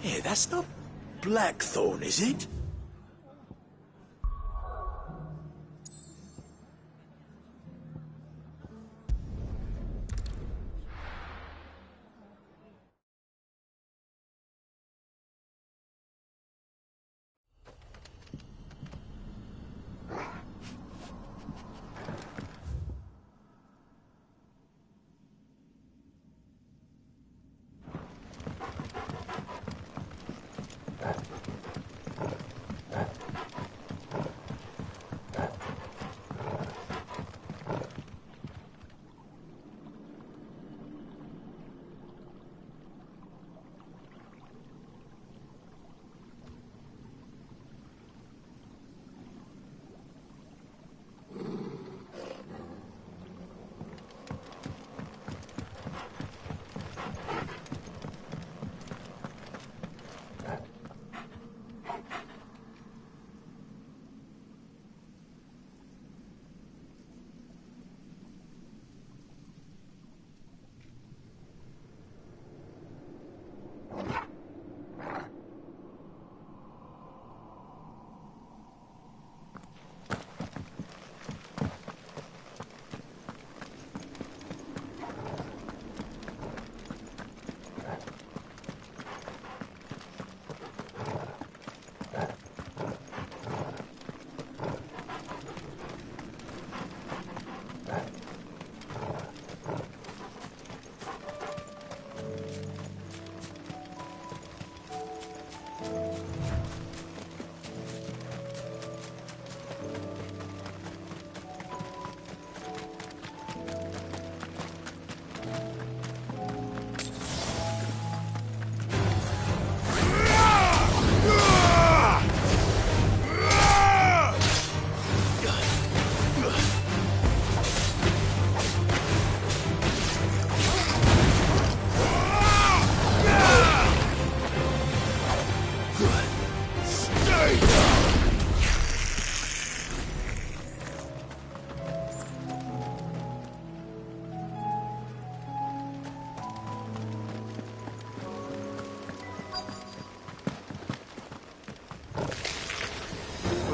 Hey, that's not blackthorn, is it?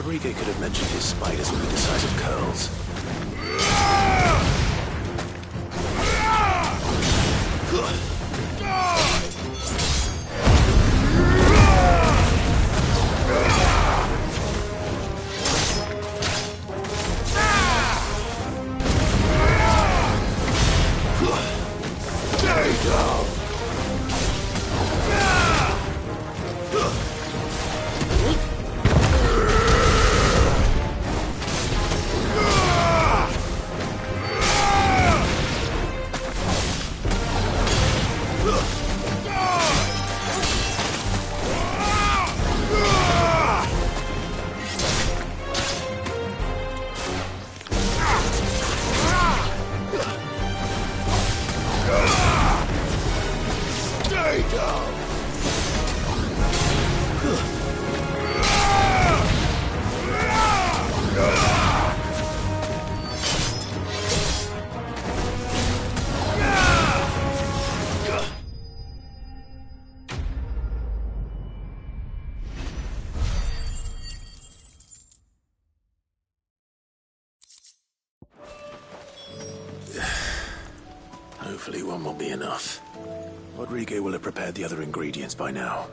Rodrigo could have mentioned his spiders would be the size of curls. Stay down! Hopefully one will be enough. Rodrigo will have prepared the other ingredients by now.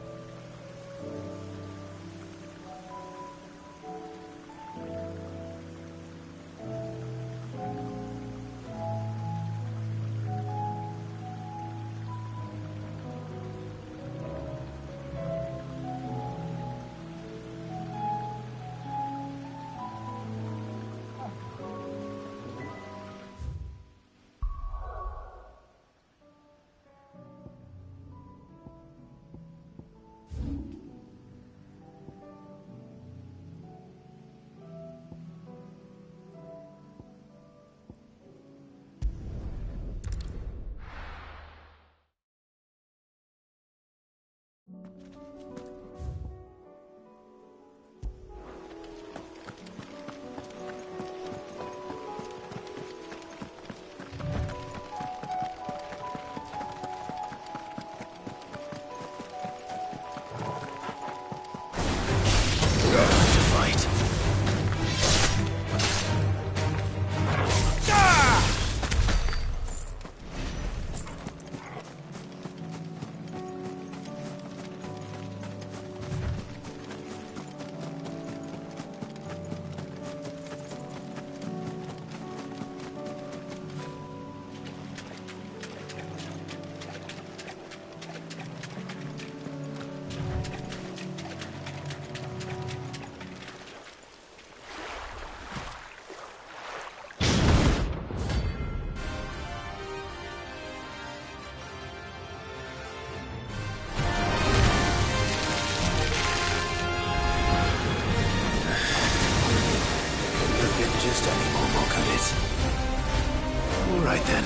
right then.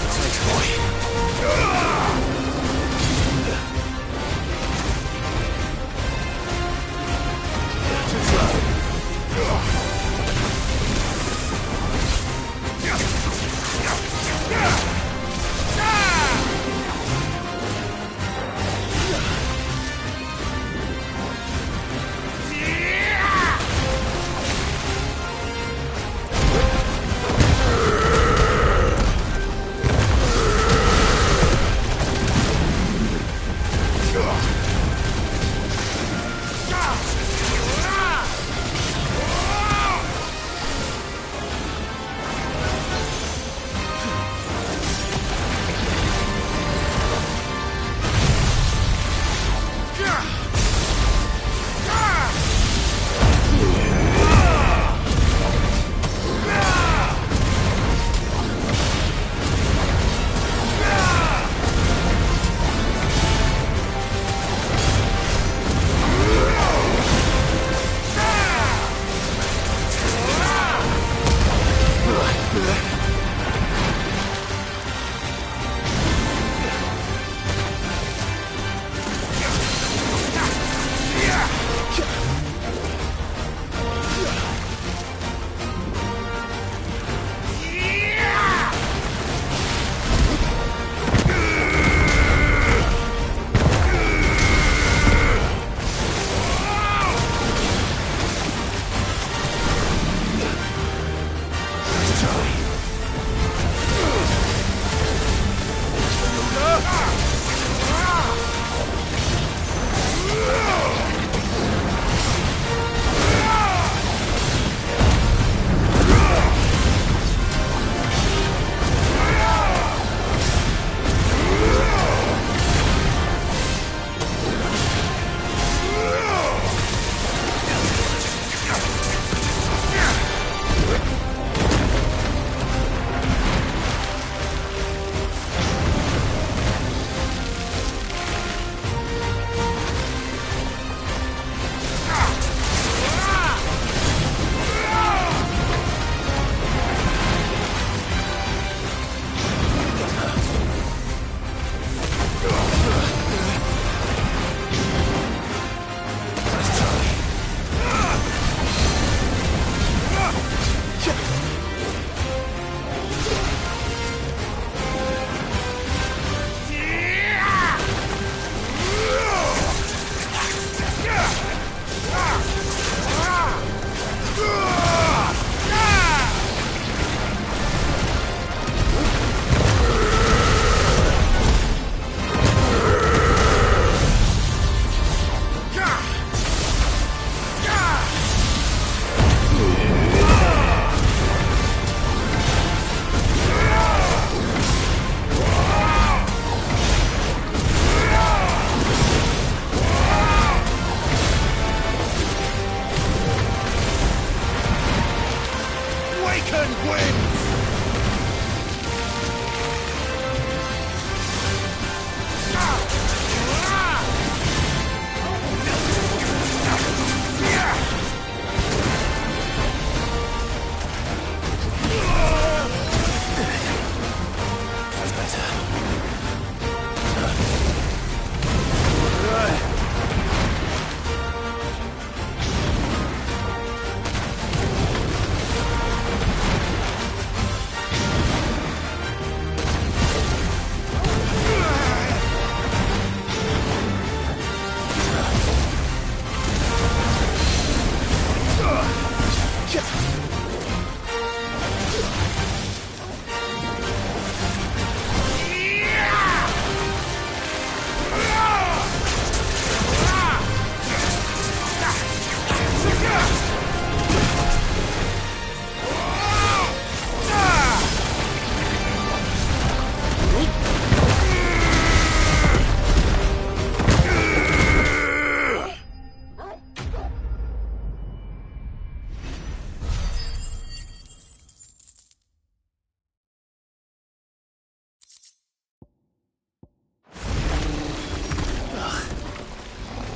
Thanks, boy. Too slow.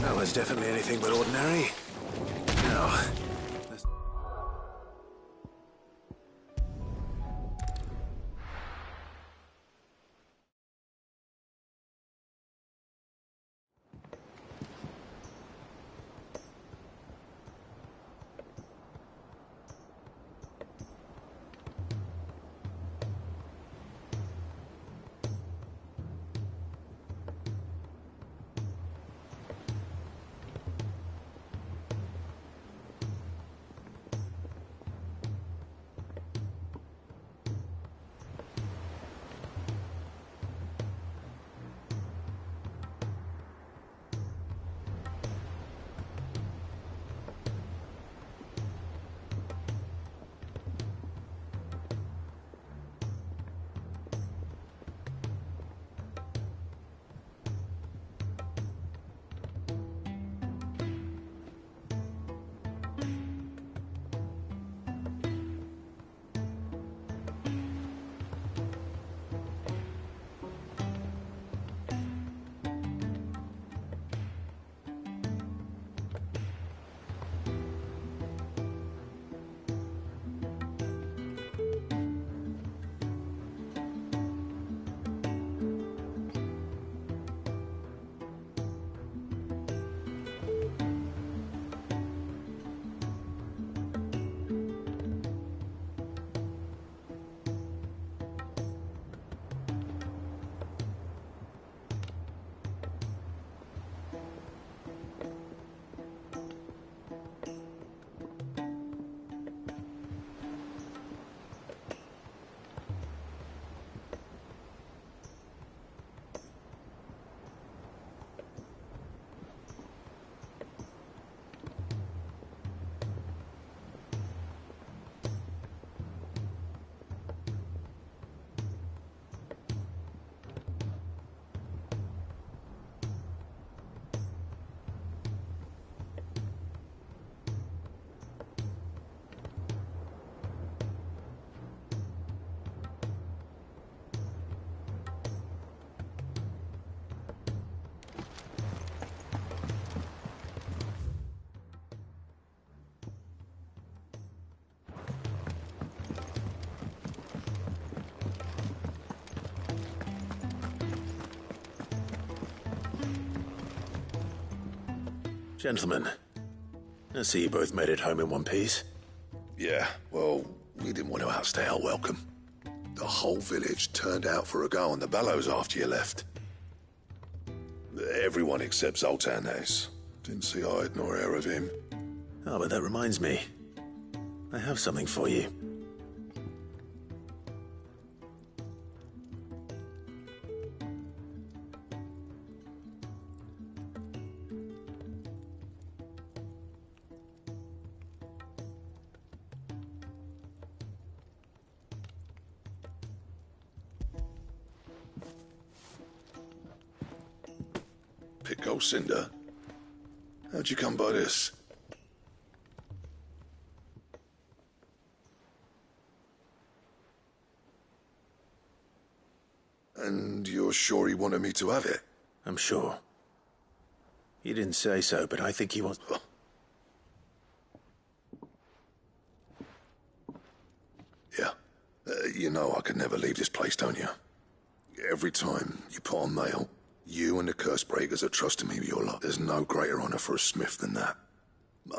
That was definitely anything but ordinary. Now, let's... Gentlemen, I see you both made it home in one piece. Yeah, well, we didn't want to outstay our welcome. The whole village turned out for a go on the bellows after you left. Everyone except Zoltan, that is. Didn't see hide nor hair of him. Oh, but that reminds me. I have something for you. Pico Cinder? How'd you come by this? And you're sure he wanted me to have it? I'm sure. He didn't say so, but I think he wants... Yeah. You know I could never leave this place, don't you? Every time you put on mail, you and the curse breakers are trusting me with your lot. There's no greater honor for a smith than that.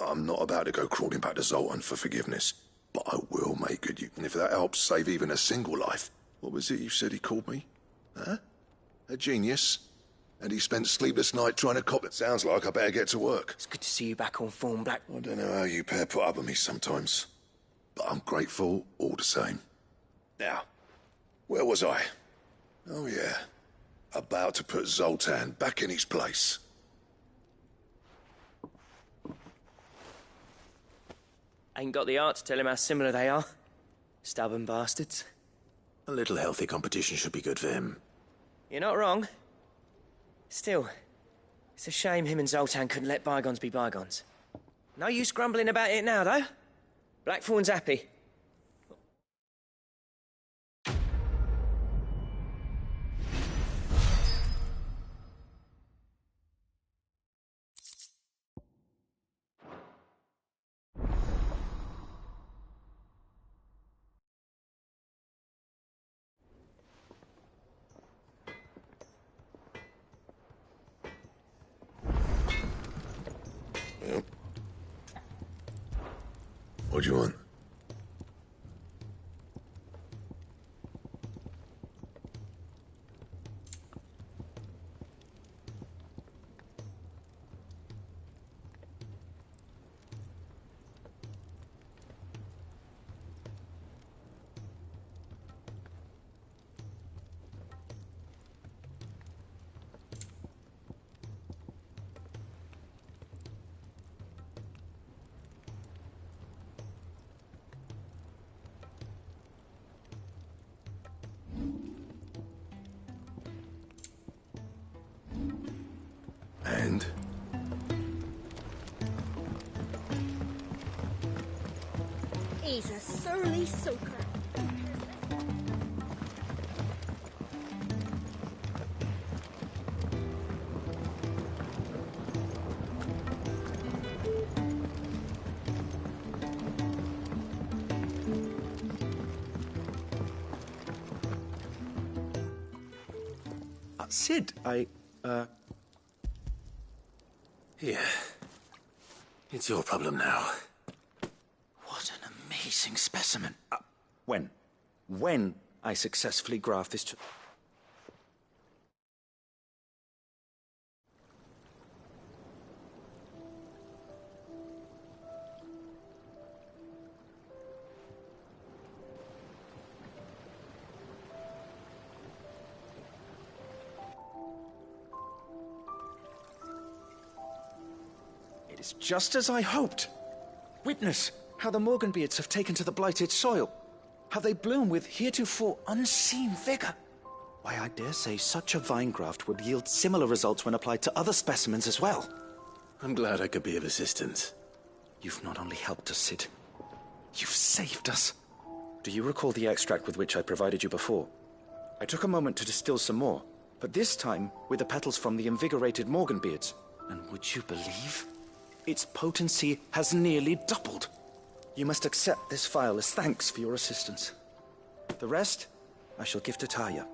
I'm not about to go crawling back to Zoltan for forgiveness, but I will make good use. And if that helps save even a single life... What was it you said he called me? Huh? A genius? And he spent sleepless night trying to cop it. Sounds like I better get to work. It's good to see you back on form, Black. I don't know how you pair put up with me sometimes, but I'm grateful all the same. Now, where was I? Oh yeah, about to put Zoltan back in his place. Ain't got the art to tell him how similar they are. Stubborn bastards. A little healthy competition should be good for him. You're not wrong. Still, it's a shame him and Zoltan couldn't let bygones be bygones. No use grumbling about it now, though. Blackthorn's happy. Yep. What do you want? And? He's a surly soaker. Sid, Here. It's your problem now. What an amazing specimen. When I successfully graft this to... It is just as I hoped. Witness how the Morganbeards have taken to the blighted soil. How they bloom with heretofore unseen vigor. Why, I dare say such a vine graft would yield similar results when applied to other specimens as well. I'm glad I could be of assistance. You've not only helped us, Sid. You've saved us. Do you recall the extract with which I provided you before? I took a moment to distill some more, but this time with the petals from the invigorated Morganbeards. And would you believe? Its potency has nearly doubled. You must accept this phial as thanks for your assistance. The rest, I shall give to Taya.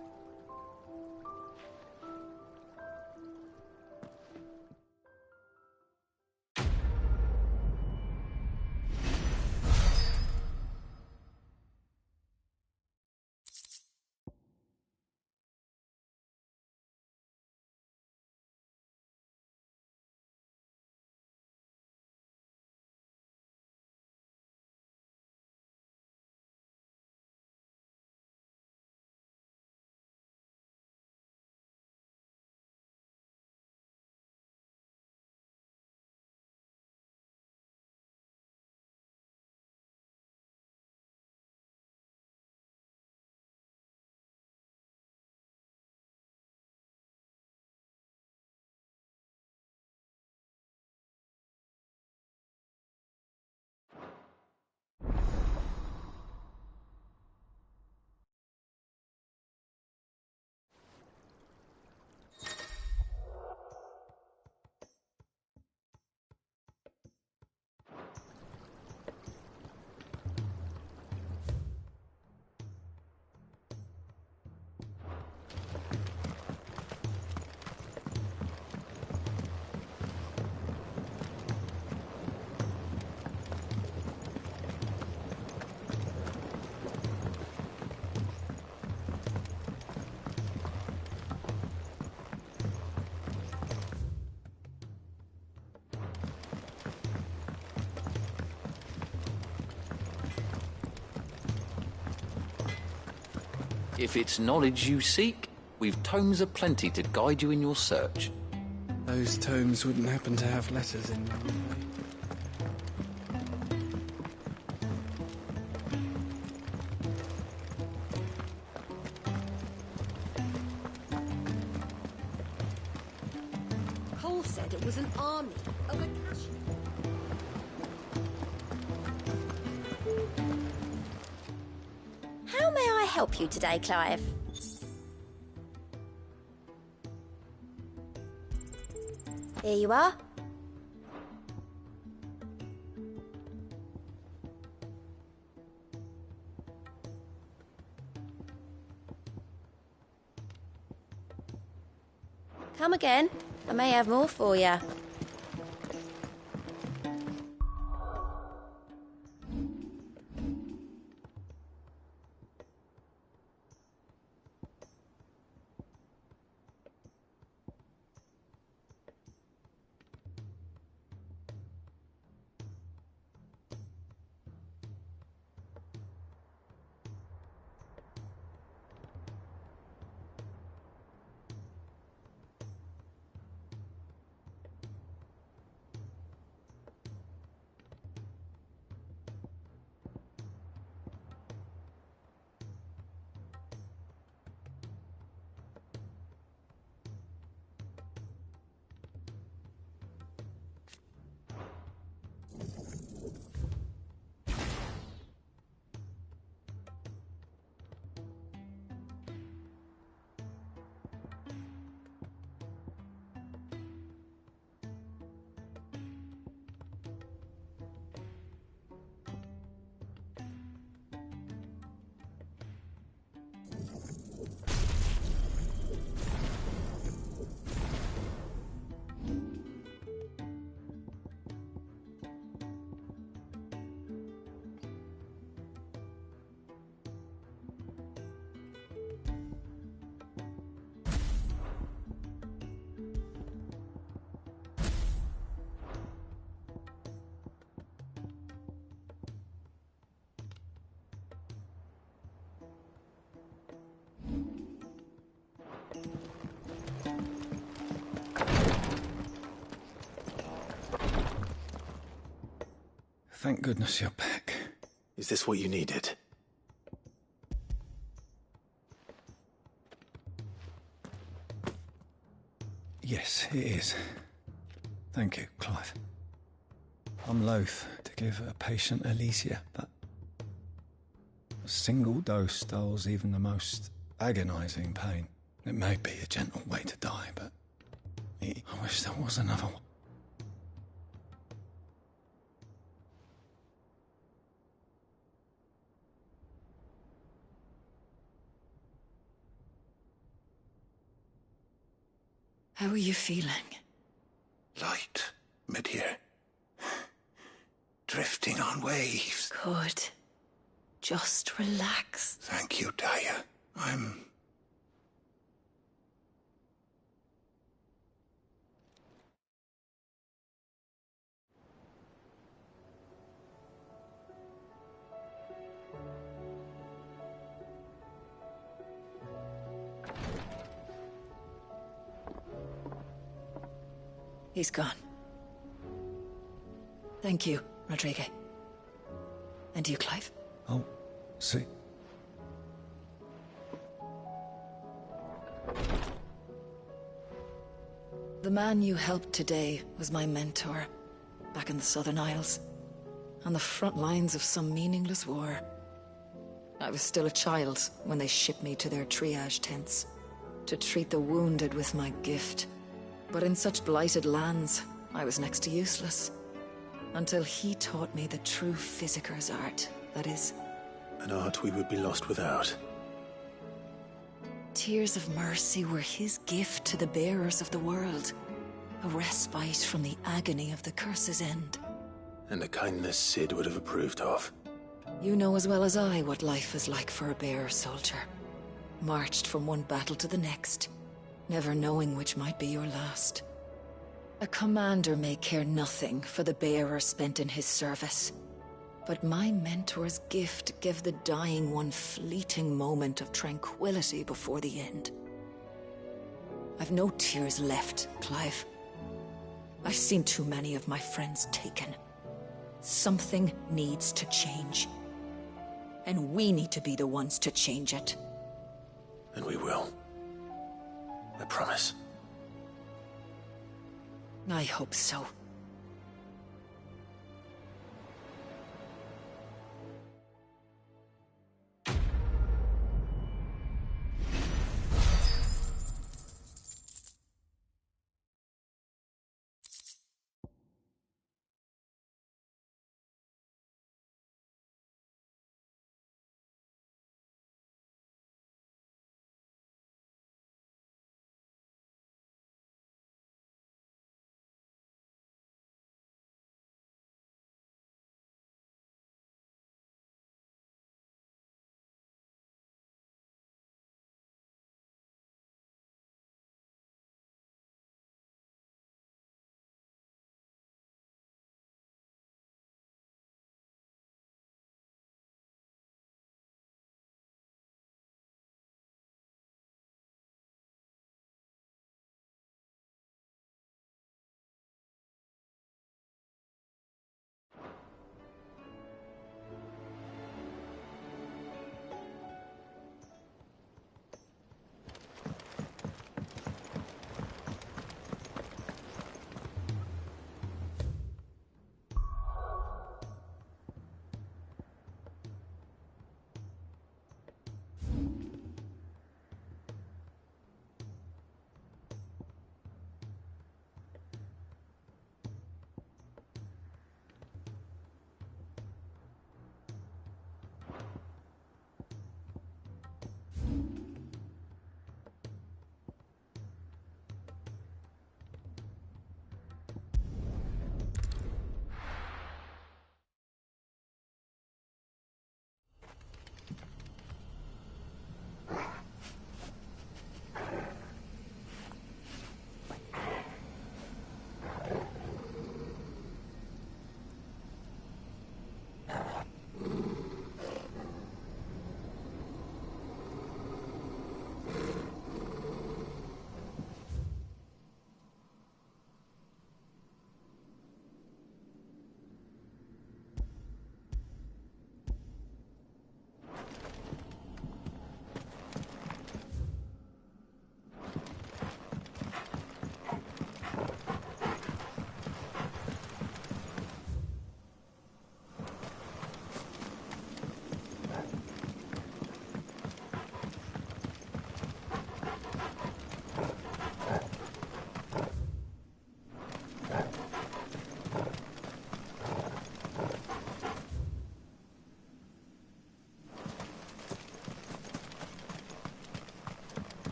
If it's knowledge you seek, we've tomes aplenty to guide you in your search. Those tomes wouldn't happen to have letters in them, would they? Cole said it was an army of Akashi. How may I help you today, Clive? Here you are. Come again. I may have more for you. Thank goodness you're back. Is this what you needed? Yes, it is. Thank you, Clive. I'm loath to give a patient Elysia, but a single dose dulls even the most agonizing pain. It may be a gentle way to die, but I wish there was another one. How are you feeling? Light, mid-here. Drifting on waves. Good. Just relax. Thank you, Daya. I'm... He's gone. Thank you, Rodrigo. And you, Clive? Oh, see. The man you helped today was my mentor, back in the Southern Isles, on the front lines of some meaningless war. I was still a child when they shipped me to their triage tents, to treat the wounded with my gift. But in such blighted lands, I was next to useless. Until he taught me the true physicker's art, that is. An art we would be lost without. Tears of mercy were his gift to the bearers of the world. A respite from the agony of the curse's end. And a kindness Sid would have approved of. You know as well as I what life is like for a bearer soldier. Marched from one battle to the next, never knowing which might be your last. A commander may care nothing for the bearer spent in his service. But my mentor's gift gave the dying one fleeting moment of tranquility before the end. I've no tears left, Clive. I've seen too many of my friends taken. Something needs to change. And we need to be the ones to change it. And we will. I promise. I hope so.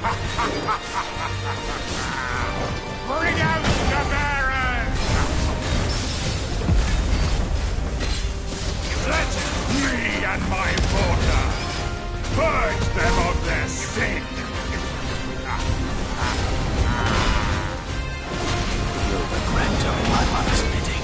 Bring out the Baron! Let me and my water purge them of their sin! You'll regret doing my mother's bidding.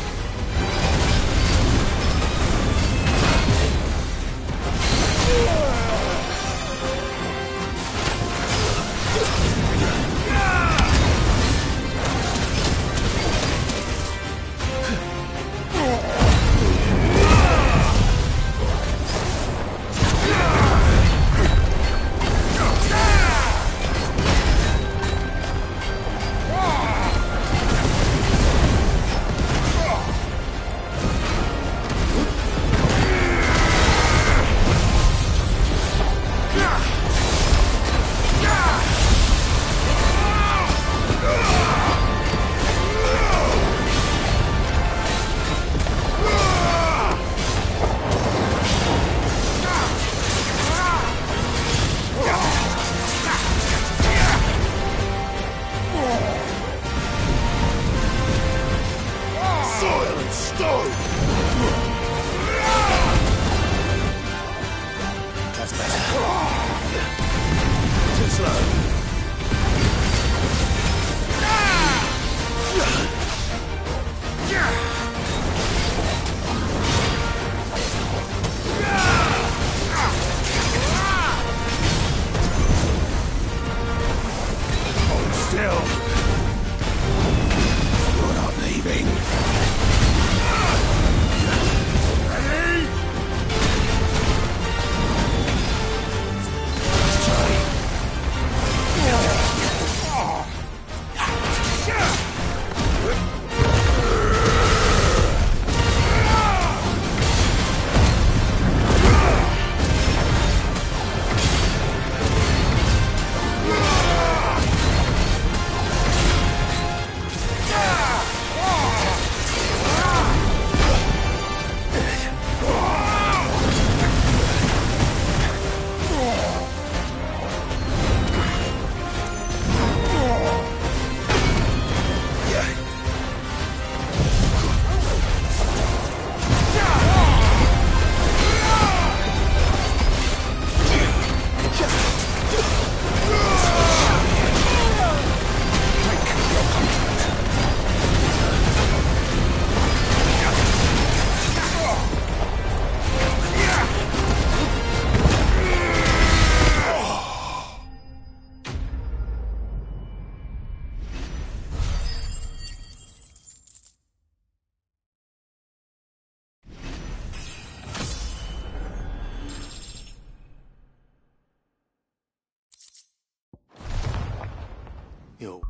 Yo.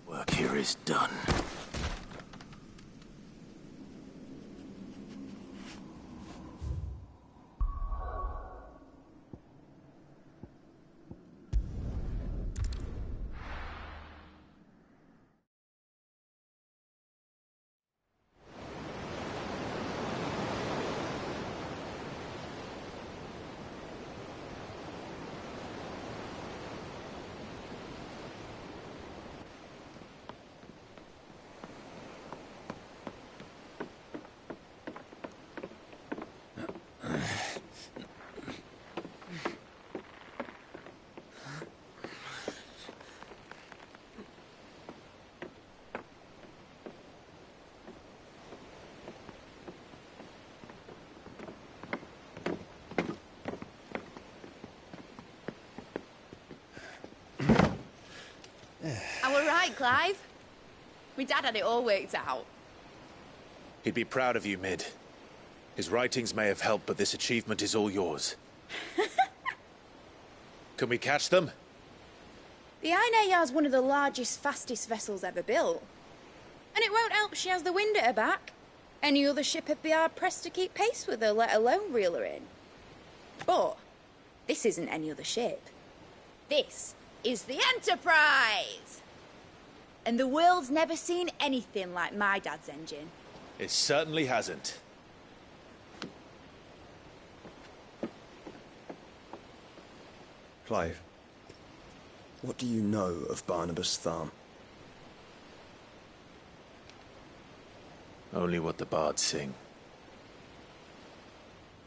Work here is done. I were right, Clive. My dad had it all worked out. He'd be proud of you, Mid. His writings may have helped, but this achievement is all yours. Can we catch them? The Iron Yard's one of the largest, fastest vessels ever built. And it won't help she has the wind at her back. Any other ship would be hard-pressed to keep pace with her, let alone reel her in. But this isn't any other ship. This is the Enterprise! And the world's never seen anything like my dad's engine. It certainly hasn't. Clive, what do you know of Barnabas Tharm? Only what the bards sing.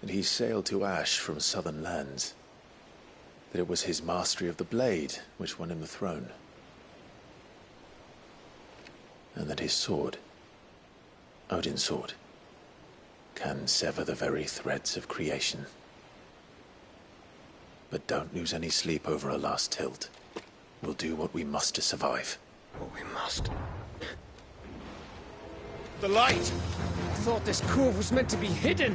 That he sailed to Ash from southern lands. That it was his mastery of the blade which won him the throne. And that his sword, Odin's sword, can sever the very threads of creation. But don't lose any sleep over a last tilt. We'll do what we must to survive. What we must. The light! I thought this cove was meant to be hidden.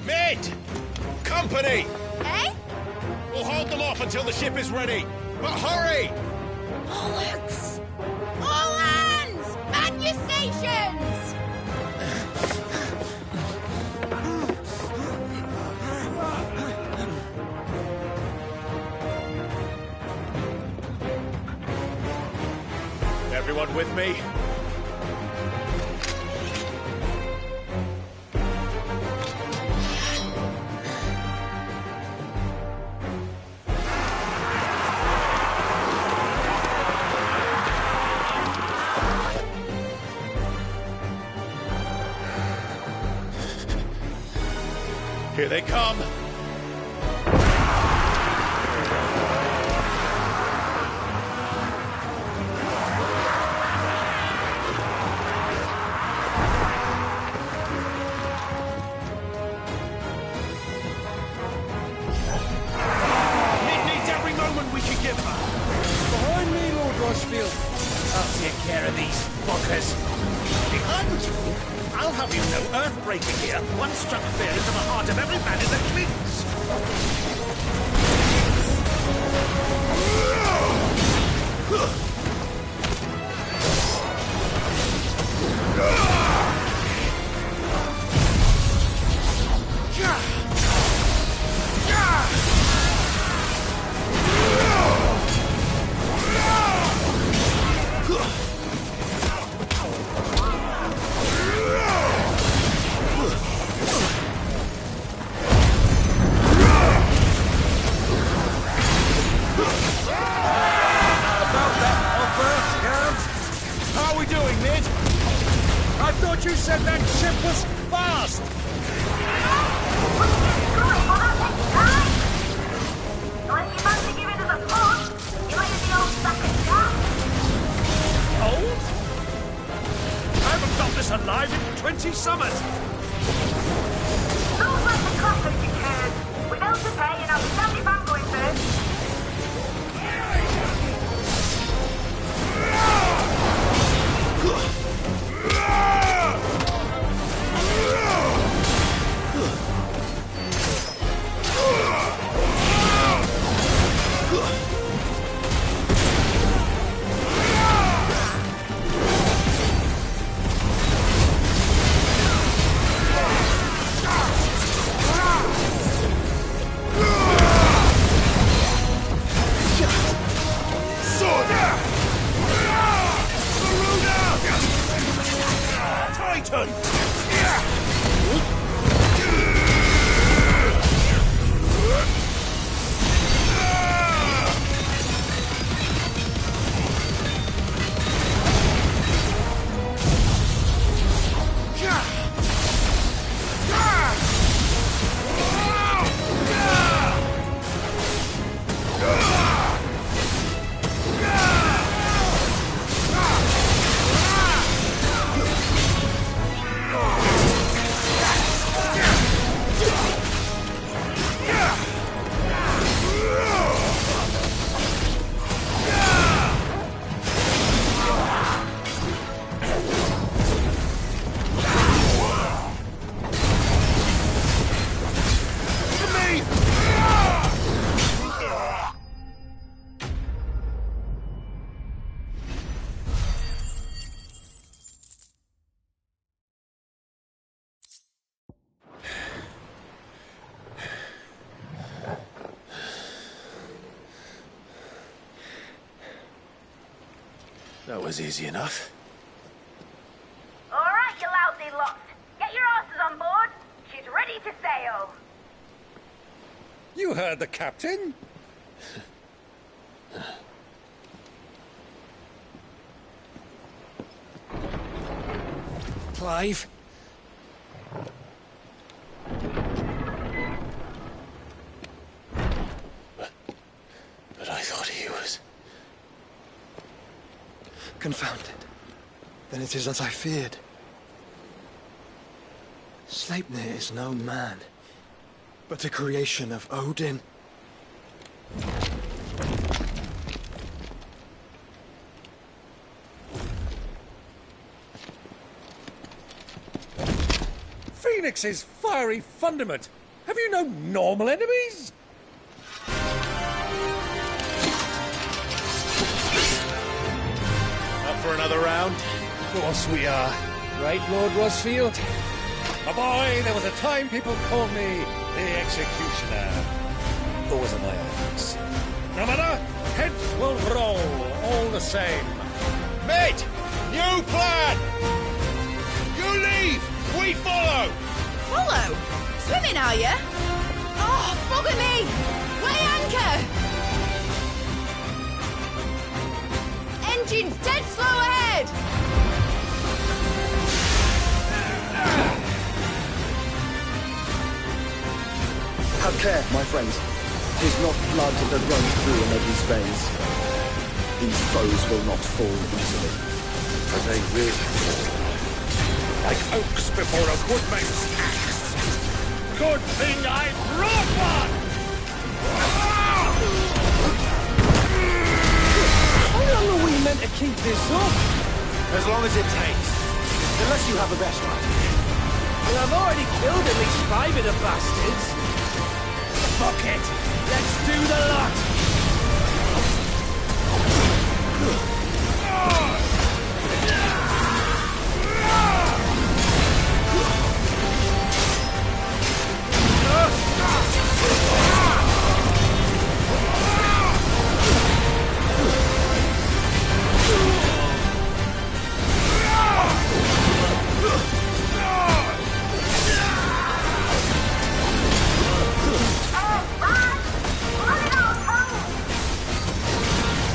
Mid! Company! Eh? We'll hold them off until the ship is ready. But hurry! Bollocks! All hands! Man your stations! Everyone with me? Here they come! Behind me, Lord Rossfield. I'll take care of these fuckers. Behind you? I'll have you know, Earthbreaker here once struck fear into the heart of every man in the cliques. About that That was easy enough. All right, you lousy lot. Get your asses on board. She's ready to sail. You heard the captain. Clive? But I thought he was... Confounded. Then it is as I feared. Sleipnir is no man, but a creation of Odin. Phoenix's fiery fundament. Have you no normal enemies? Up for another round? Of course we are. Right, Lord Rosfield? My boy, there was a time people called me the Executioner. Those are my hands. No matter, heads will roll all the same. Mate! New plan! You leave! We follow! Follow? Swimming, are you? Oh, bugger me! Weigh anchor! Engines dead slow ahead! Have care, my friends. 'Tis not blood that runs through Emery's veins. These foes will not fall easily. But they will fall. Like oaks before a woodman's axe. Good thing I brought one! How long are we meant to keep this up? As long as it takes. Unless you have a better idea. Well, I've already killed at least 5 of the bastards. Fuck it! Let's do the lot!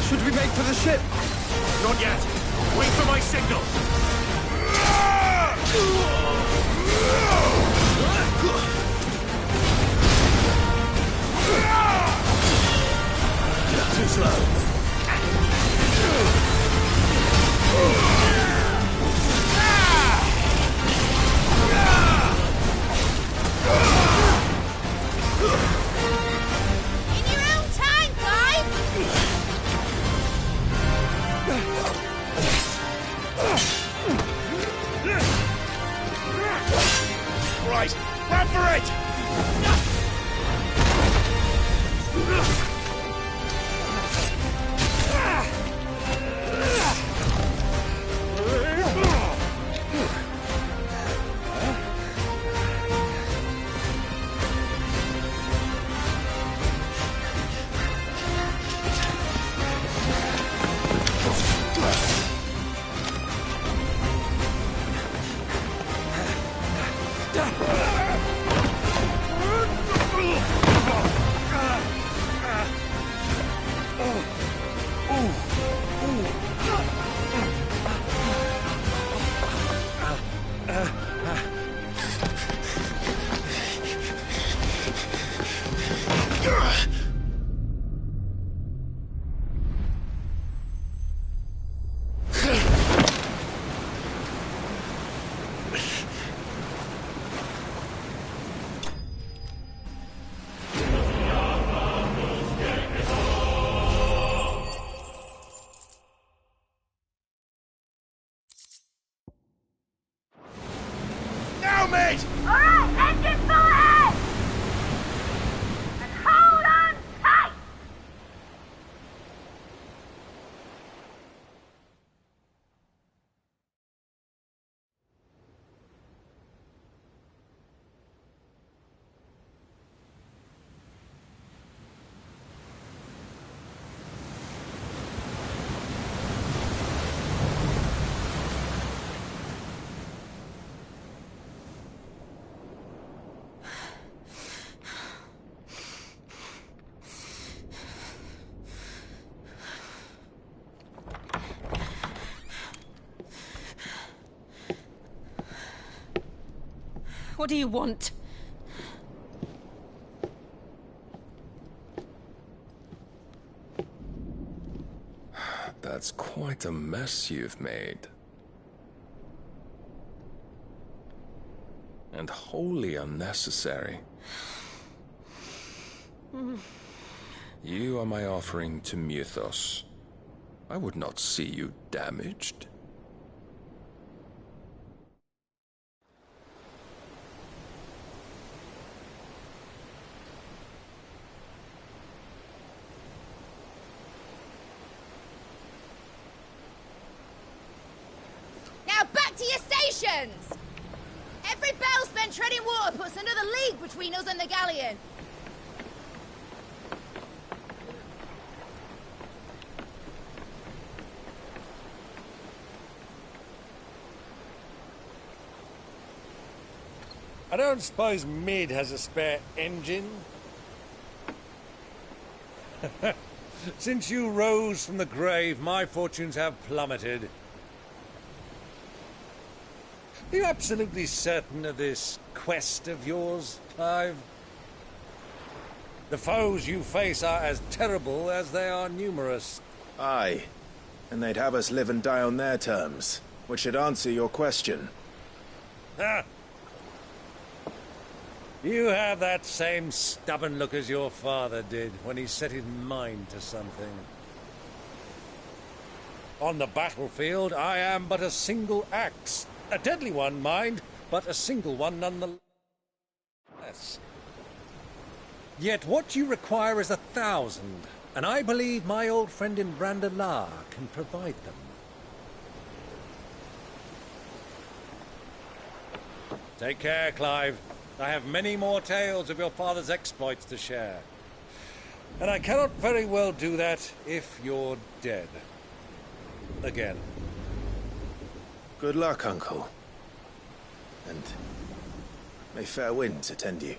Should we make for the ship? Not yet. Wait for my signal. Too slow. In your own time, Clive! Right, run for it! What do you want? That's quite a mess you've made. And wholly unnecessary. You are my offering to Mythos. I would not see you damaged. Now back to your stations! Every bell spent treading water puts another league between us and the galleon. I don't suppose Mid has a spare engine? Since you rose from the grave, my fortunes have plummeted. Are you absolutely certain of this quest of yours, Clive? The foes you face are as terrible as they are numerous. Aye, and they'd have us live and die on their terms, which should answer your question. Ha! You have that same stubborn look as your father did when he set his mind to something. On the battlefield, I am but a single axe. A deadly one, mind, but a single one nonetheless. Yet what you require is 1,000, and I believe my old friend in Brandalar can provide them. Take care, Clive. I have many more tales of your father's exploits to share. And I cannot very well do that if you're dead. Again. Good luck, Uncle. And may fair winds attend you.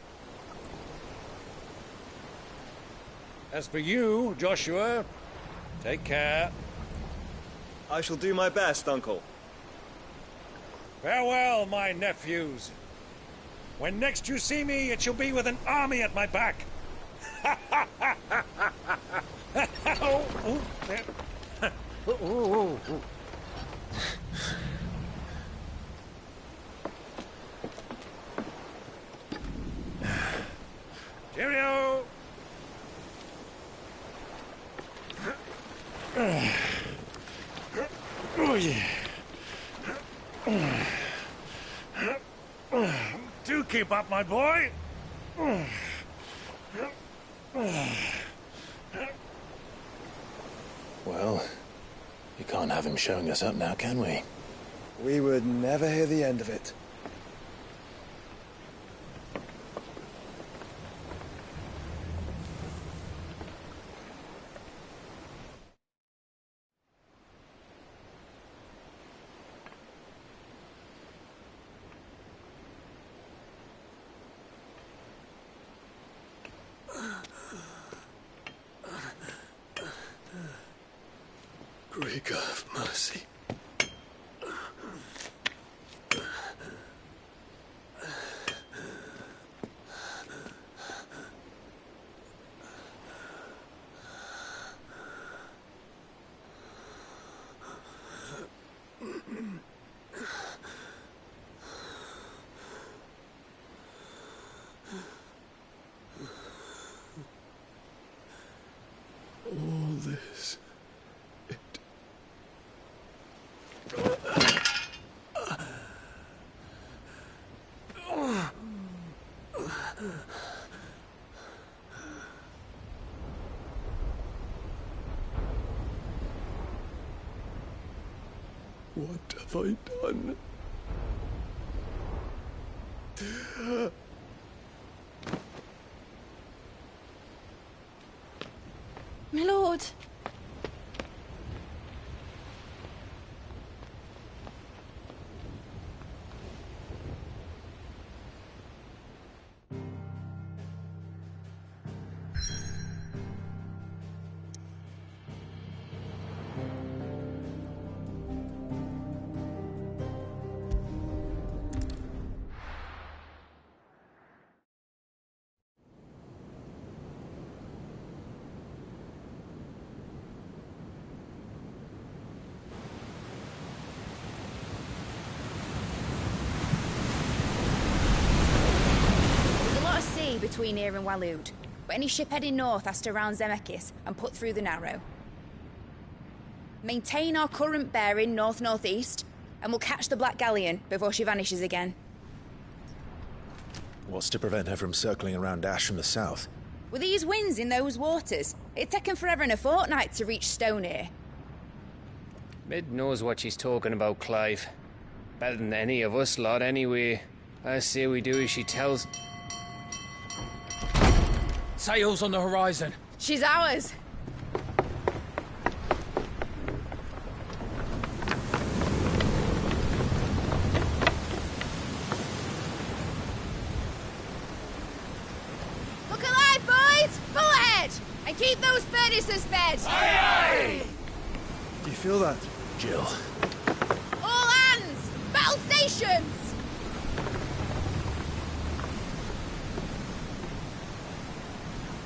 As for you, Joshua, take care. I shall do my best, Uncle. Farewell, my nephews. When next you see me, it shall be with an army at my back. Cheerio! Oh, yeah. Do keep up, my boy. Well, you can't have him showing us up now, can we? We would never hear the end of it. Greek have mercy. All this. What have I done? My lord. between here and Waloed, but any ship heading north has to round Zemeckis and put through the Narrow. Maintain our current bearing north-northeast, and we'll catch the Black Galleon before she vanishes again. What's to prevent her from circling around Ash from the south? With these winds in those waters, it'd taken forever and a fortnight to reach Stonehere. Mid knows what she's talking about, Clive. Better than any of us lot, anyway. I say we do as she tells. Sails on the horizon. She's ours. Look alive, boys! Full ahead! And keep those furnaces fed! Aye, aye! Do you feel that, Jill? All hands! Battle stations!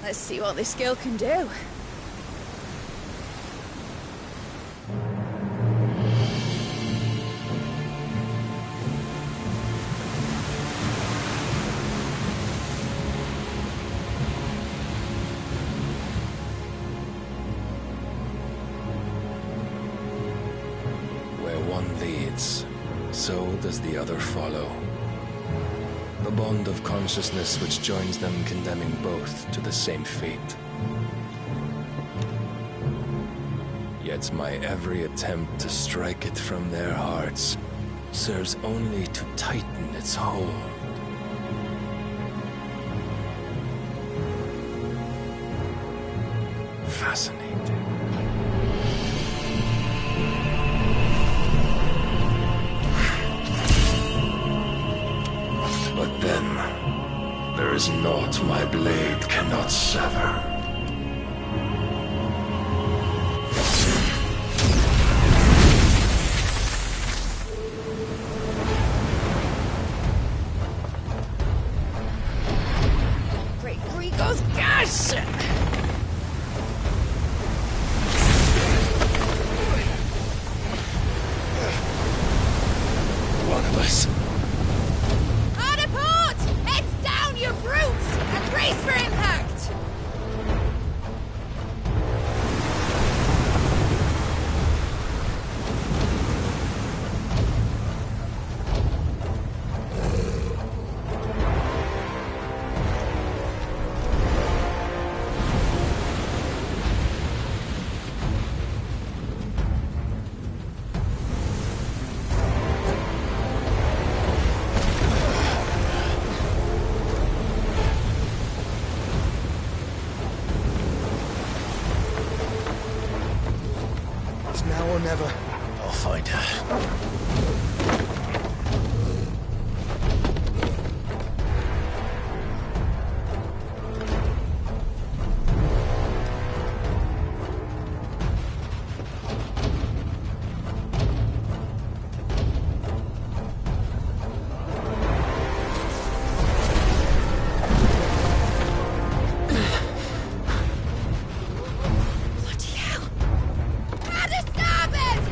Let's see what this girl can do. Where one leads, so does the other follow. The bond of consciousness which joins them condemning both to the same fate. Yet my every attempt to strike it from their hearts serves only to tighten its hold. Fascinating. But then, there is naught my blade cannot sever. Great Grigos, gosh! One of us. Hard apart! Heads down, you brutes! And brace for impact! It's now or never. I'll find her. Bloody hell! How to stop it!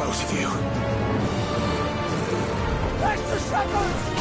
both of you. Extra shepherds!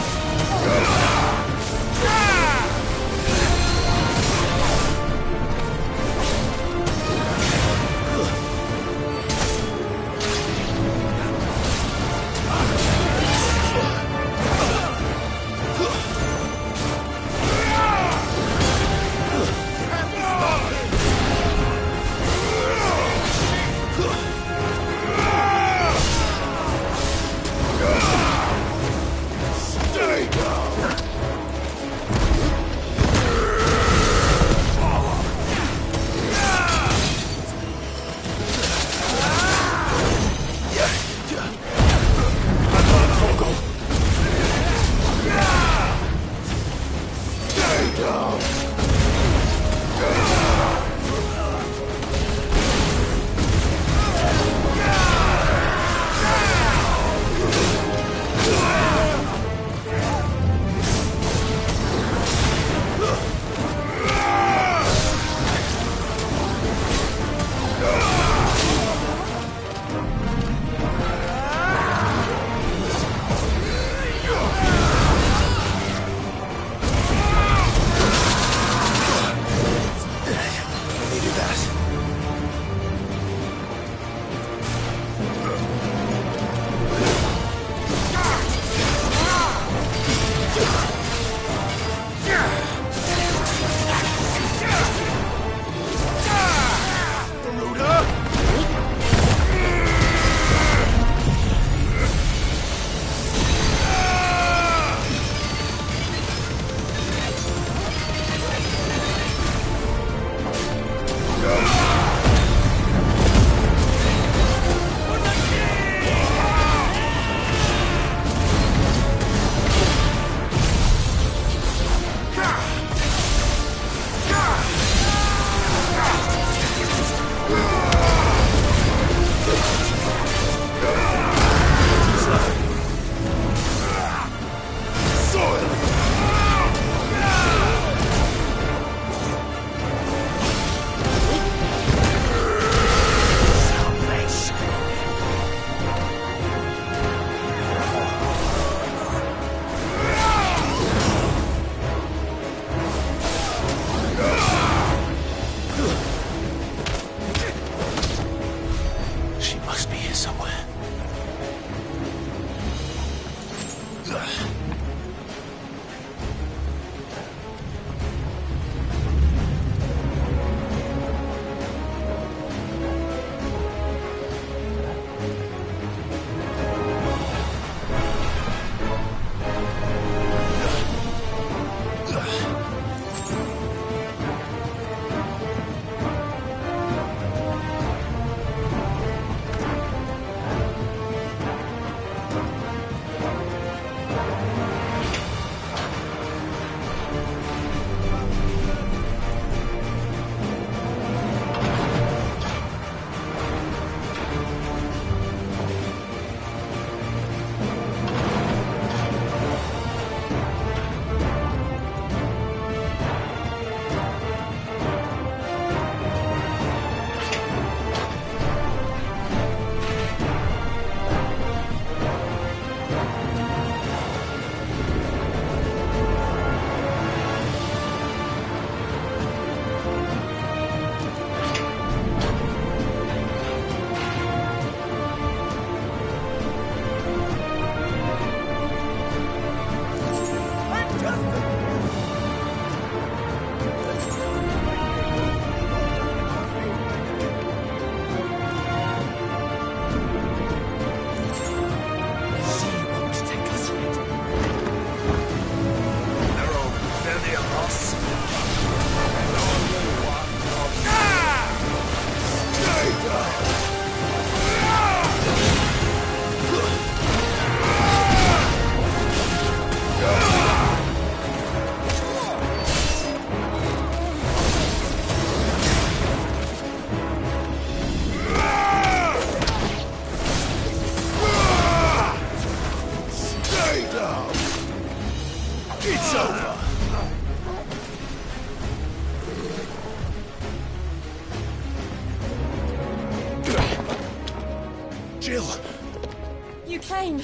You came.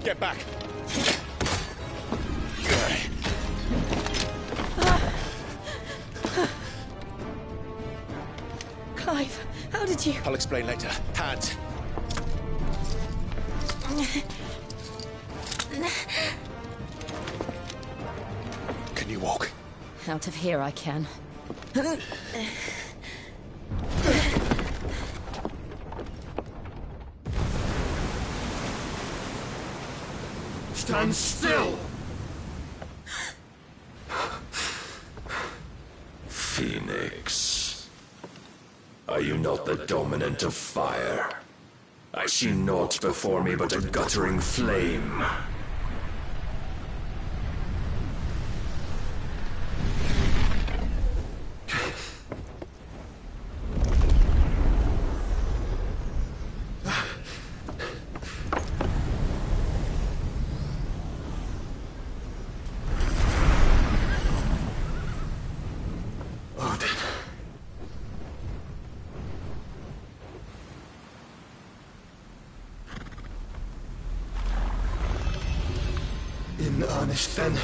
Get back! Clive, how did you... I'll explain later. Hands! Can you walk? Out of here I can. Stand still! Phoenix. Are you not the dominant of fire? I see naught before me but a guttering flame. In earnest, then.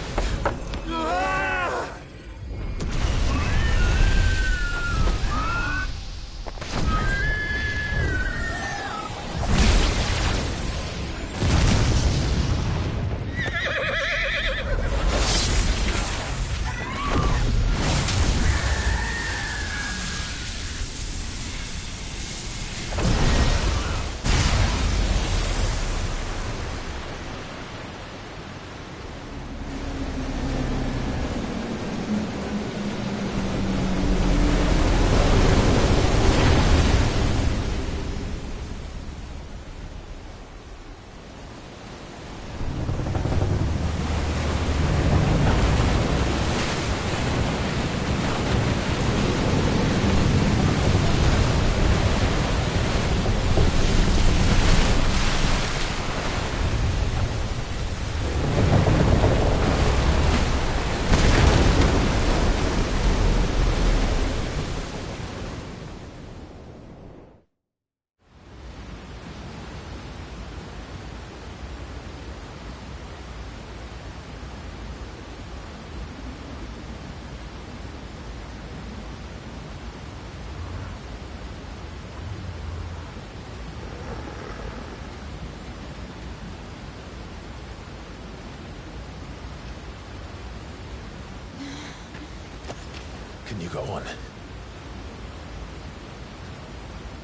Can you go on?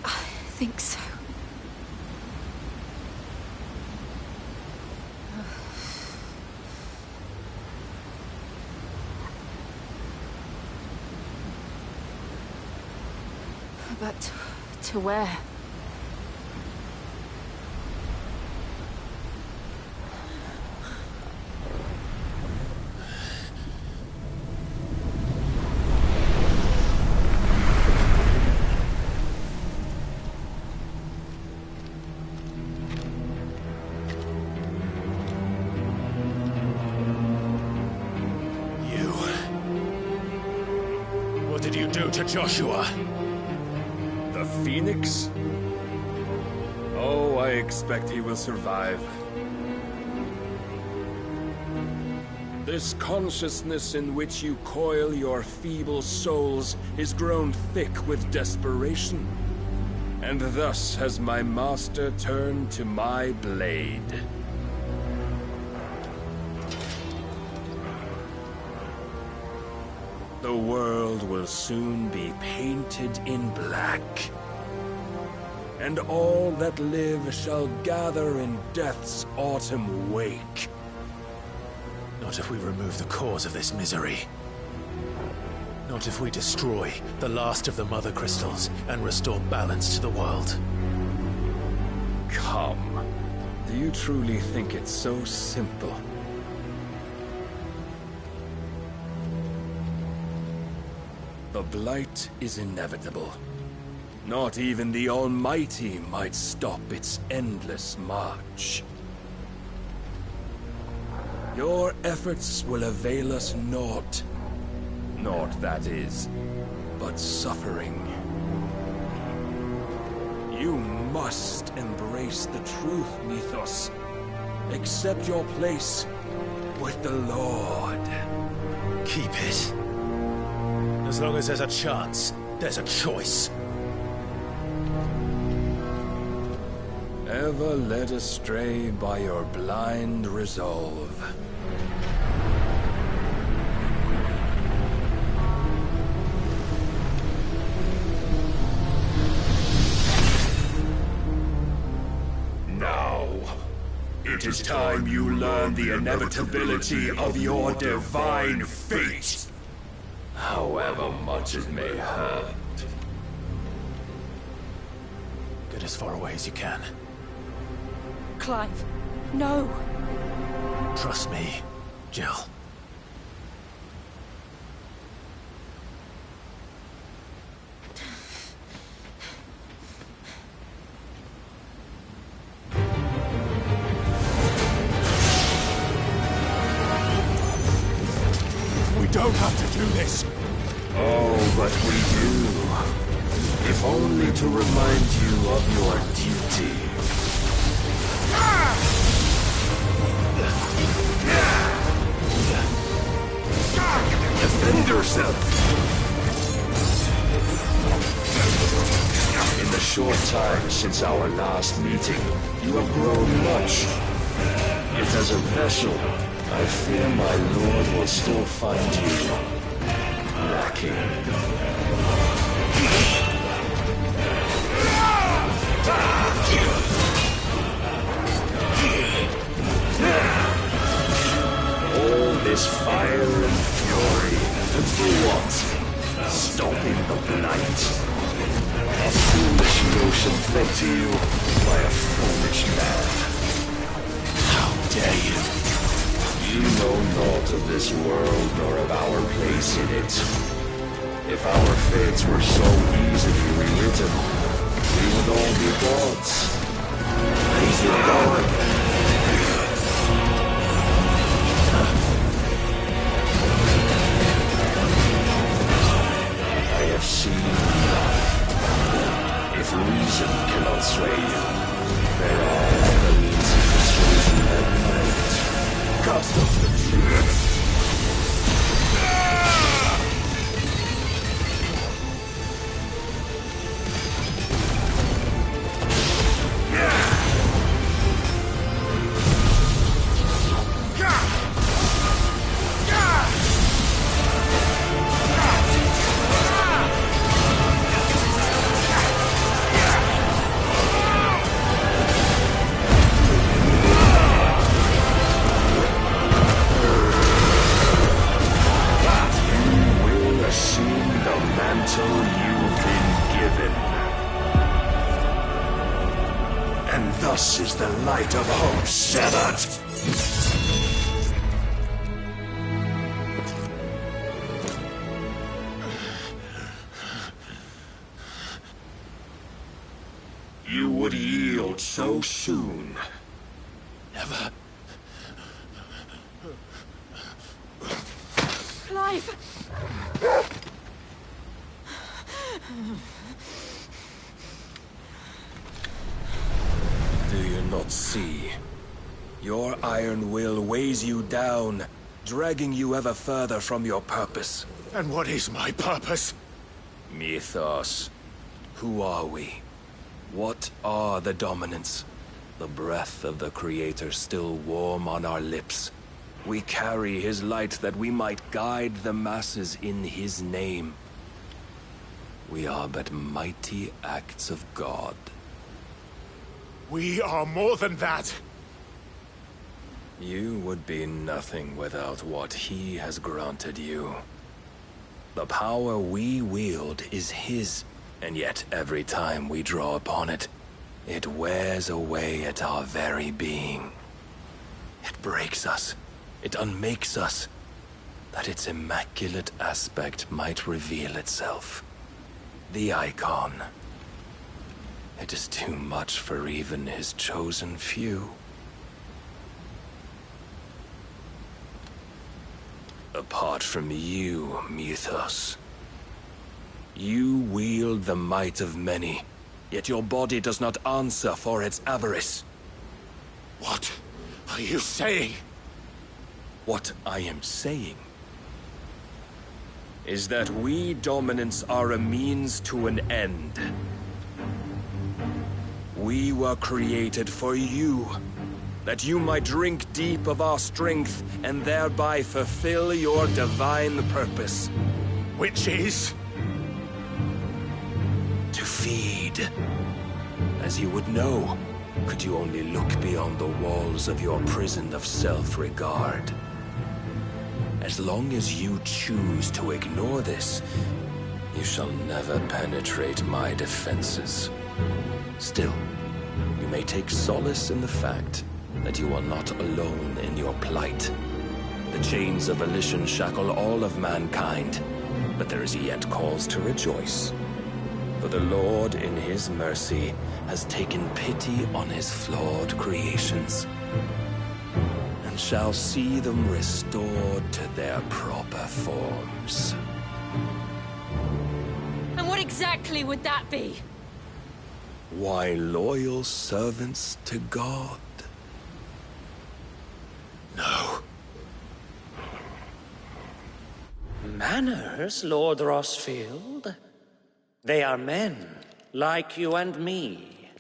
I think so. But to where? What did you do to Joshua? The Phoenix? Oh, I expect he will survive. This consciousness in which you coil your feeble souls is grown thick with desperation. And thus has my master turned to my blade. The world will soon be painted in black. And all that live shall gather in death's autumn wake. Not if we remove the cause of this misery. Not if we destroy the last of the Mother Crystals and restore balance to the world. Come. Do you truly think it's so simple? The Blight is inevitable. Not even the Almighty might stop its endless march. Your efforts will avail us naught. Naught, that is, but suffering. You must embrace the truth, Mythos. Accept your place with the Lord. Keep it. As long as there's a chance, there's a choice. Ever led astray by your blind resolve. Now, it is time you learn the inevitability of your divine fate. However much it may hurt. Get as far away as you can. Clive, no. Trust me, Jill. We don't have to do this. Oh, but we do. If only to remind you of your duty. Defend yourself! In the short time since our last meeting, you have grown much. Yet as a vessel, I fear my lord will still find you lacking. All this fire and fury, and for what? Stopping the blight. A foolish notion fed to you by a foolish man. How dare you? You know naught of this world nor of our place in it. If our fates were so easily rewritten, we would all be gods. Easy going. I have seen enough. If reason cannot sway you, there are other means of persuasion that might. Cast off the truth. Thus is the light of hope severed. You would yield so soon. Never. Clive! Do you not see? Your iron will weighs you down, dragging you ever further from your purpose. And what is my purpose? Mythos. Who are we? What are the dominants? The breath of the Creator still warm on our lips. We carry his light that we might guide the masses in his name. We are but mighty acts of God. We are more than that. You would be nothing without what he has granted you. The power we wield is his, and yet every time we draw upon it, it wears away at our very being. It breaks us, it unmakes us, that its immaculate aspect might reveal itself. The icon. It is too much for even his chosen few. Apart from you, Mythos, you wield the might of many, Yet your body does not answer for its avarice. What are you saying? What I am saying is that we dominants are a means to an end. We were created for you, that you might drink deep of our strength and thereby fulfill your divine purpose. Which is? To feed. As you would know, could you only look beyond the walls of your prison of self-regard. As long as you choose to ignore this, you shall never penetrate my defenses. Still, you may take solace in the fact that you are not alone in your plight. The chains of volition shackle all of mankind, but there is yet cause to rejoice. For the Lord, in his mercy, has taken pity on his flawed creations, and shall see them restored to their proper forms. And what exactly would that be? Why, loyal servants to God. No. Manners, Lord Rossfield? They are men, like you and me.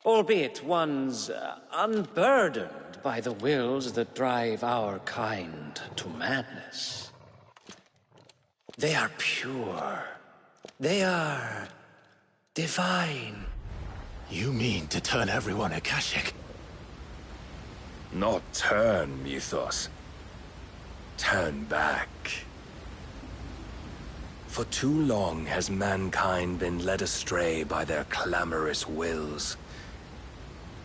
Albeit one's unburdened by the wills that drive our kind to madness. They are pure. They are divine. You mean to turn everyone Akashic? Not turn, Mythos. Turn back. For too long has mankind been led astray by their clamorous wills.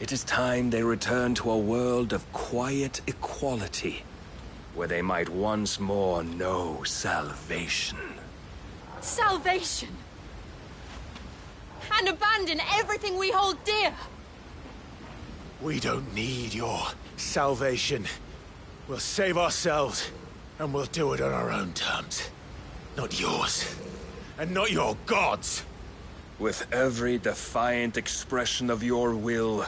It is time they return to a world of quiet equality, where they might once more know salvation. Salvation! And abandon everything we hold dear! We don't need your salvation. We'll save ourselves, and we'll do it on our own terms. Not yours. And not your gods. With every defiant expression of your will,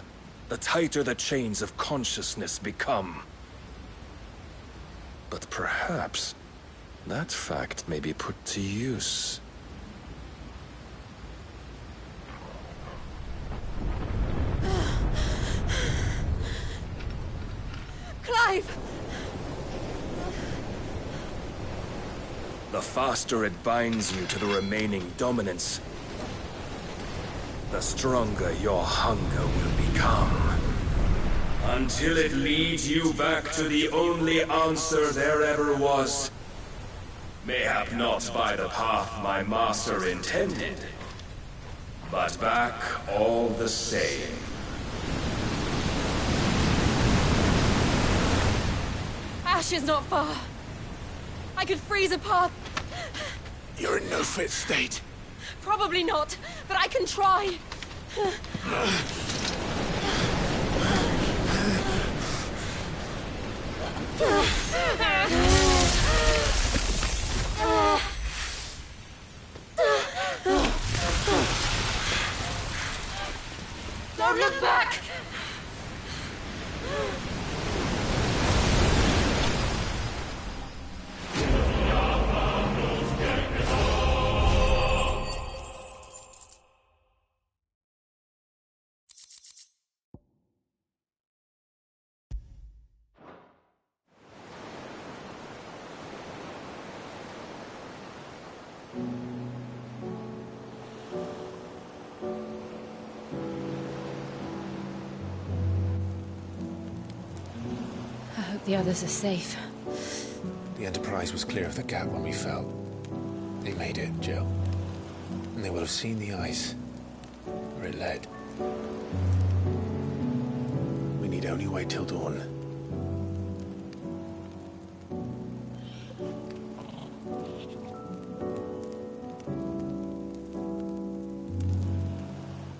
the tighter the chains of consciousness become. But perhaps that fact may be put to use. Clive! The faster it binds you to the remaining dominance, the stronger your hunger will become. Until it leads you back to the only answer there ever was. Mayhap not by the path my master intended, but back all the same. Ash is not far. I could freeze a path. You're in no fit state. Probably not, but I can try. Don't look back! The others are safe. The Enterprise was clear of the gap when we fell. They made it, Jill. And they will have seen the ice, where it led. We need only wait till dawn.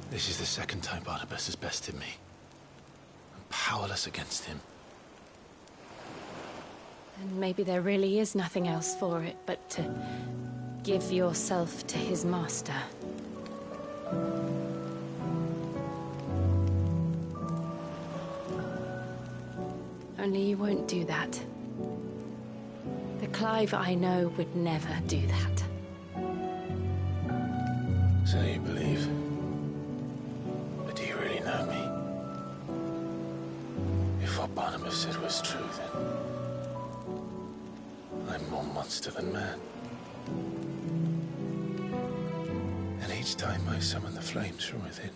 This is the second time Barnabas has bested me. I'm powerless against him. And maybe there really is nothing else for it but to give yourself to his master. Only you won't do that. The Clive I know would never do that. So you believe? But do you really know me? If what Barnabas said was true, then I'm more monster than man. And each time I summon the flames from within,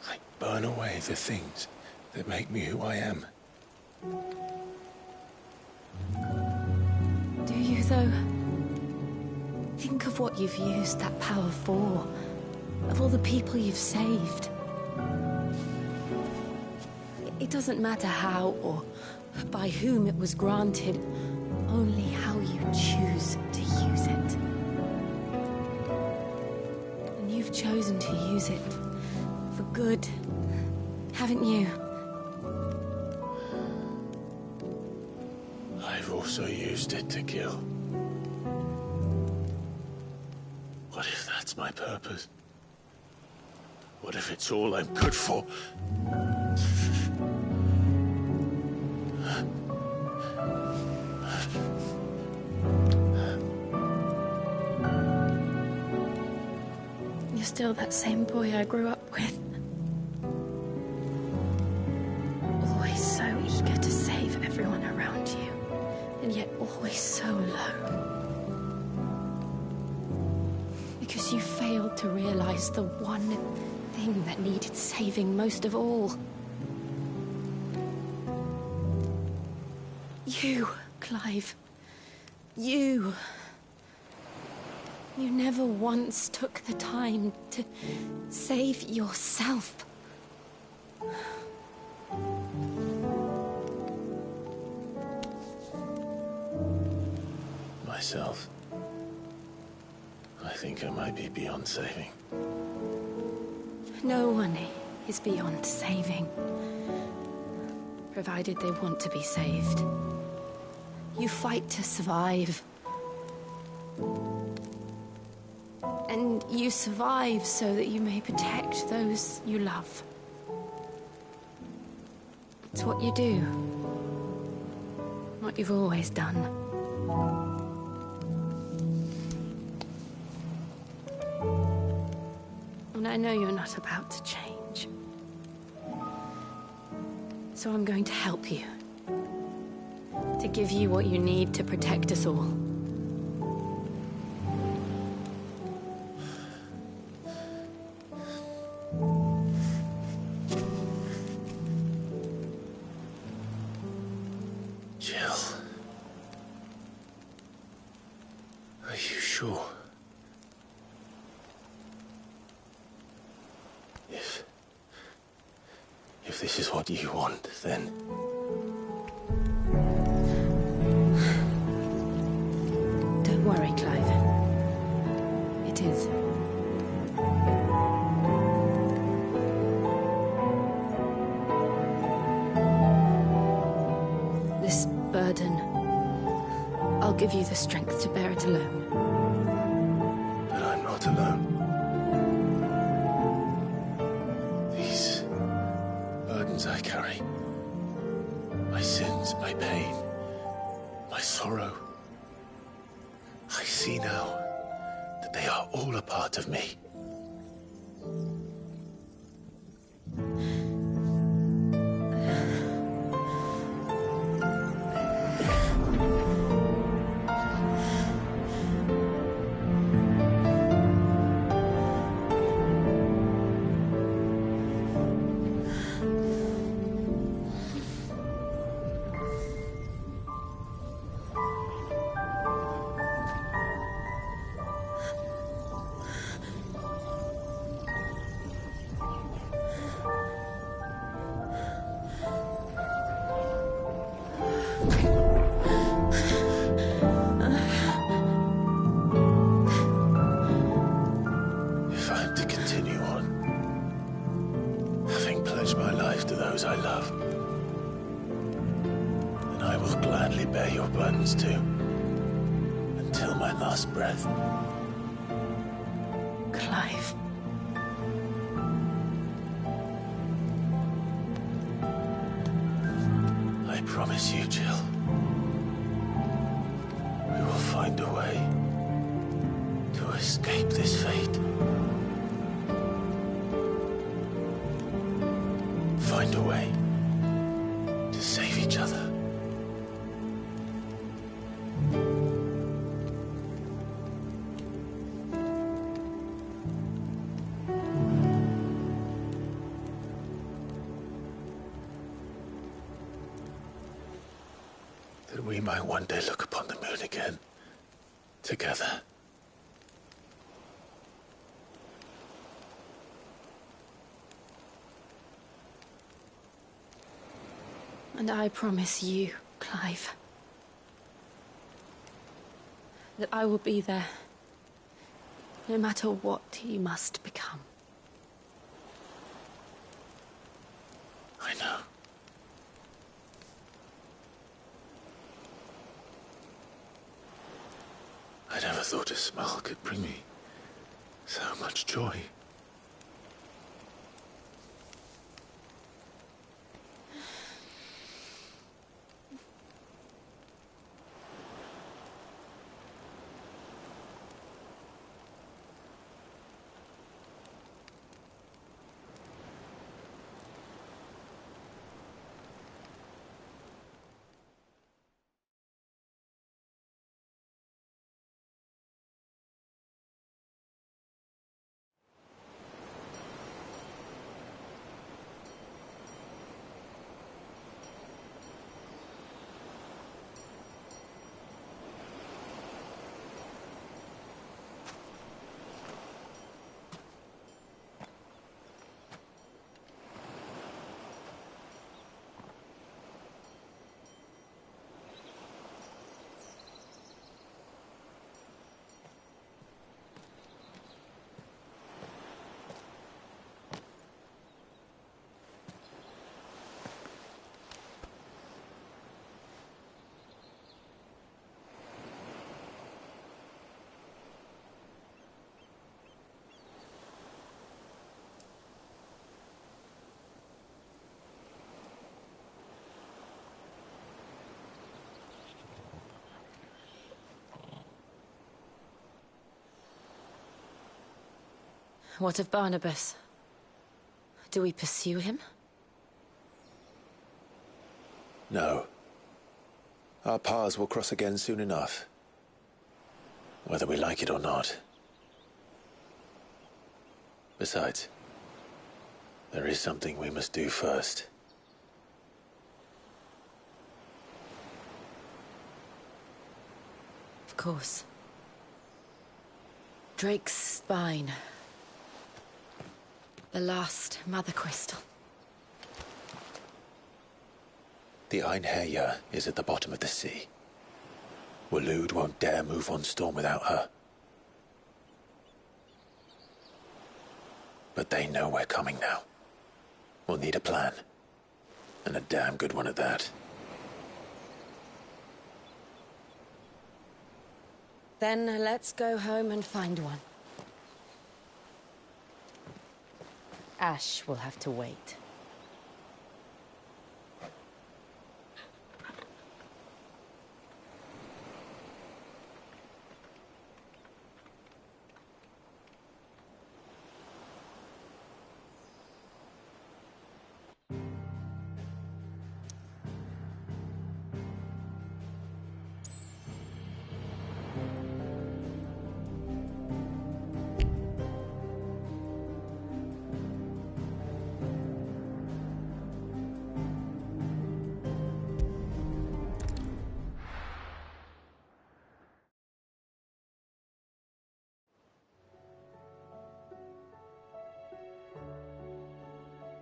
I burn away the things that make me who I am. Do you, though? Think of what you've used that power for. Of all the people you've saved. It doesn't matter how or by whom it was granted, only how you choose to use it. And you've chosen to use it for good, haven't you? I've also used it to kill. What if that's my purpose? What if it's all I'm good for? You're still that same boy I grew up with. Always so eager to save everyone around you, and yet always so low. Because you failed to realize the one thing that needed saving most of all. You, Clive. You. You never once took the time to save yourself. Myself. I think I might be beyond saving. No one is beyond saving, provided they want to be saved. You fight to survive. And you survive so that you may protect those you love. It's what you do. What you've always done. And I know you're not about to change. So I'm going to help you. To give you what you need to protect us all. Jill. Are you sure? If this is what you want, then... Don't worry, Clive. It is. This burden, I'll give you the strength to bear it alone. But I'm not alone. These burdens I carry, my sins, my pain, my sorrow, I see now that they are all a part of me. If I'm to continue on, having pledged my life to those I love, then I will gladly bear your burdens too, until my last breath. Clive. I promise you, Jill. We will find a way to escape this fate. Find a way to save each other. That we might one day look upon the moon again, together. And I promise you, Clive, that I will be there, no matter what you must become. I know. I never thought a smile could bring me so much joy. What of Barnabas? Do we pursue him? No. Our paths will cross again soon enough. Whether we like it or not. Besides, there is something we must do first. Of course. Drake's spine. The last Mother Crystal. The Einherjar is at the bottom of the sea. Waloed won't dare move on Storm without her. But they know we're coming now. We'll need a plan. And a damn good one at that. Then let's go home and find one. Ash will have to wait.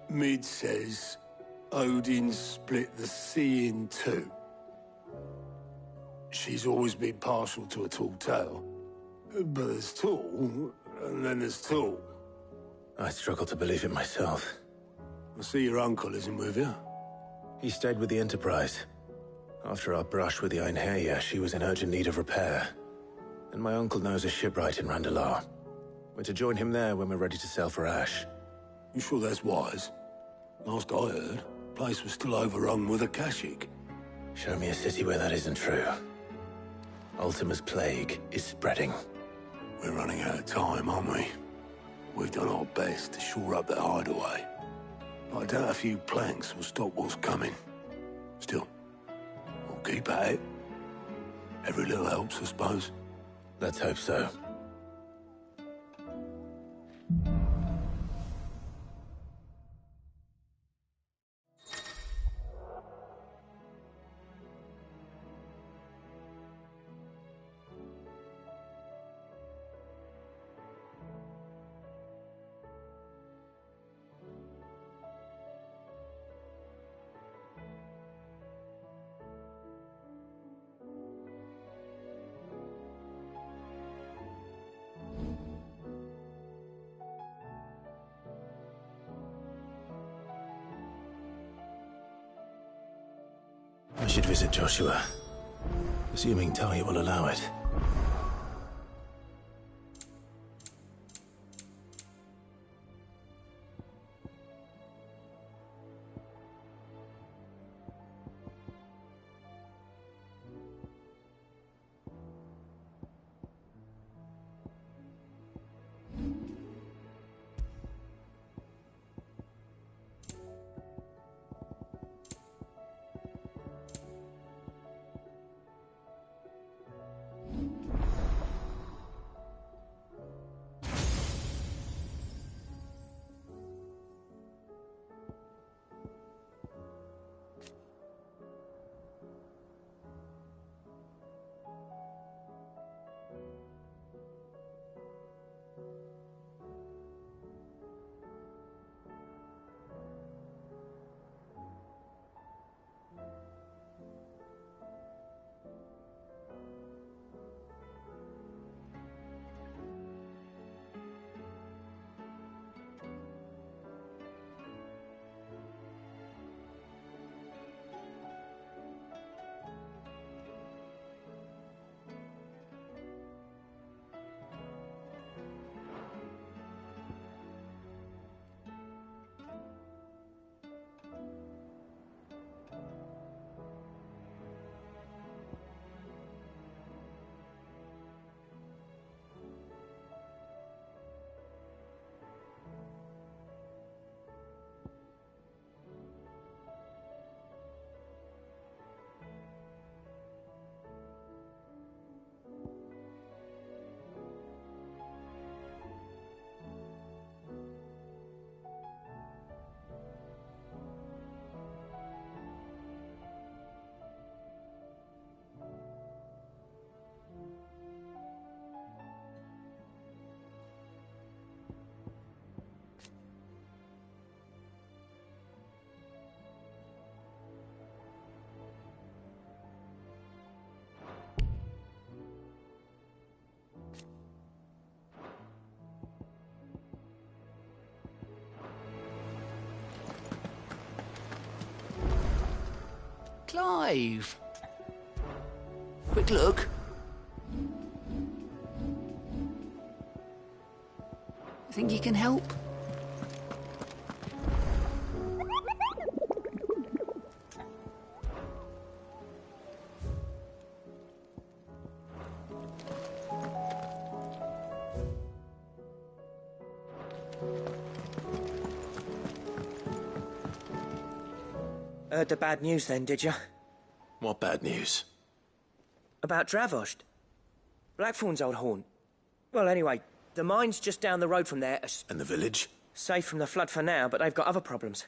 Mid says Odin split the sea in two. She's always been partial to a tall tale. But there's tall, and then there's tall. I struggle to believe it myself. I see your uncle isn't with you. He stayed with the Enterprise. After our brush with the Einherjar, she was in urgent need of repair. And my uncle knows a shipwright in Randalar. We're to join him there when we're ready to sail for Ash. You sure that's wise? Last I heard, the place was still overrun with Akashic. Show me a city where that isn't true. Ultima's plague is spreading. We're running out of time, aren't we? We've done our best to shore up that hideaway. But I doubt a few planks will stop what's coming. Still, we'll keep at it. Every little helps, I suppose. Let's hope so. I should visit Joshua, assuming Talia will allow it. Clive! Quick look. Think you can help? Heard the bad news then, did you? What bad news? About Dravost. Blackthorn's old haunt. Well, anyway, the mine's just down the road from there. And the village? Safe from the flood for now, but they've got other problems.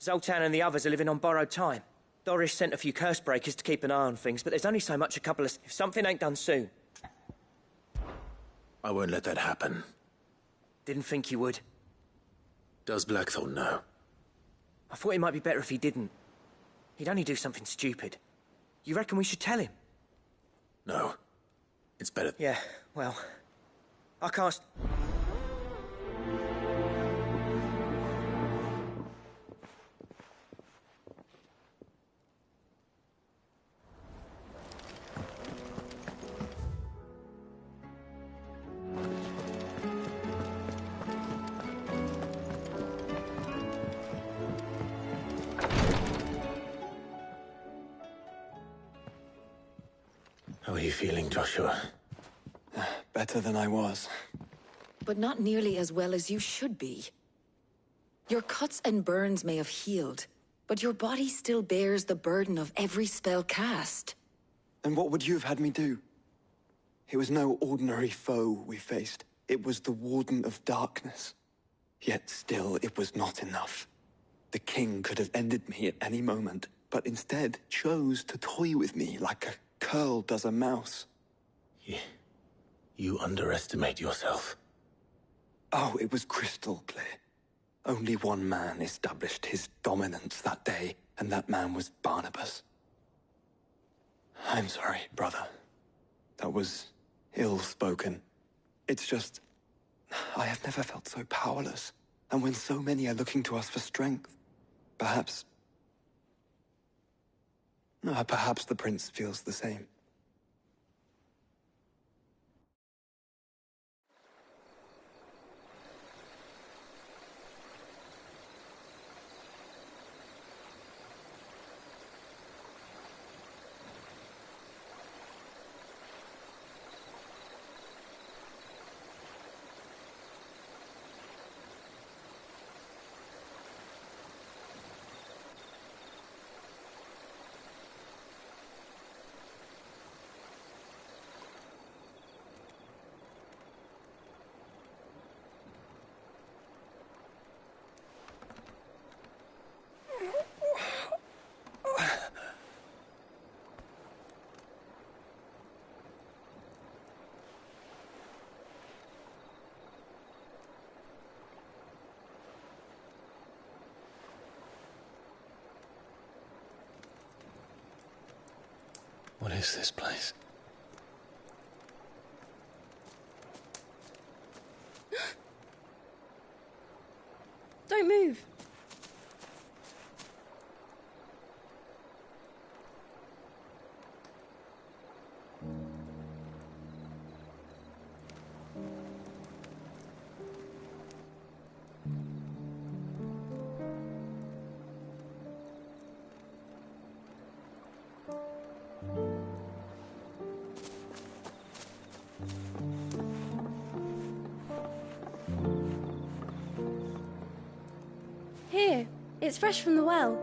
Zoltan and the others are living on borrowed time. Doris sent a few curse breakers to keep an eye on things, but there's only so much a couple of... If something ain't done soon... I won't let that happen. Didn't think you would. Does Blackthorn know? I thought it might be better if he didn't. He'd only do something stupid. You reckon we should tell him? No. It's better... Yeah, well... I can't... How are you feeling, Joshua? Better than I was. But not nearly as well as you should be. Your cuts and burns may have healed, but your body still bears the burden of every spell cast. And what would you have had me do? It was no ordinary foe we faced. It was the Warden of Darkness. Yet still, it was not enough. The king could have ended me at any moment, but instead chose to toy with me like a curl does a mouse. You underestimate yourself. Oh, it was crystal clear. Only one man established his dominance that day, and that man was Barnabas. I'm sorry, brother. That was ill-spoken. It's just, I have never felt so powerless. And when so many are looking to us for strength, perhaps the prince feels the same. What is this place? Don't move. Here, it's fresh from the well.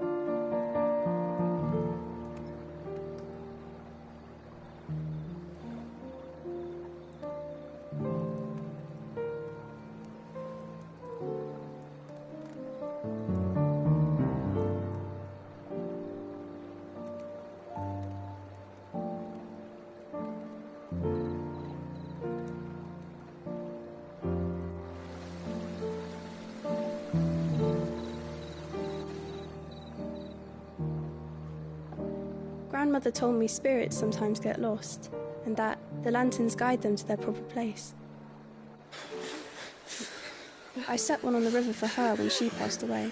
Grandmother told me spirits sometimes get lost, and that the lanterns guide them to their proper place. I set one on the river for her when she passed away.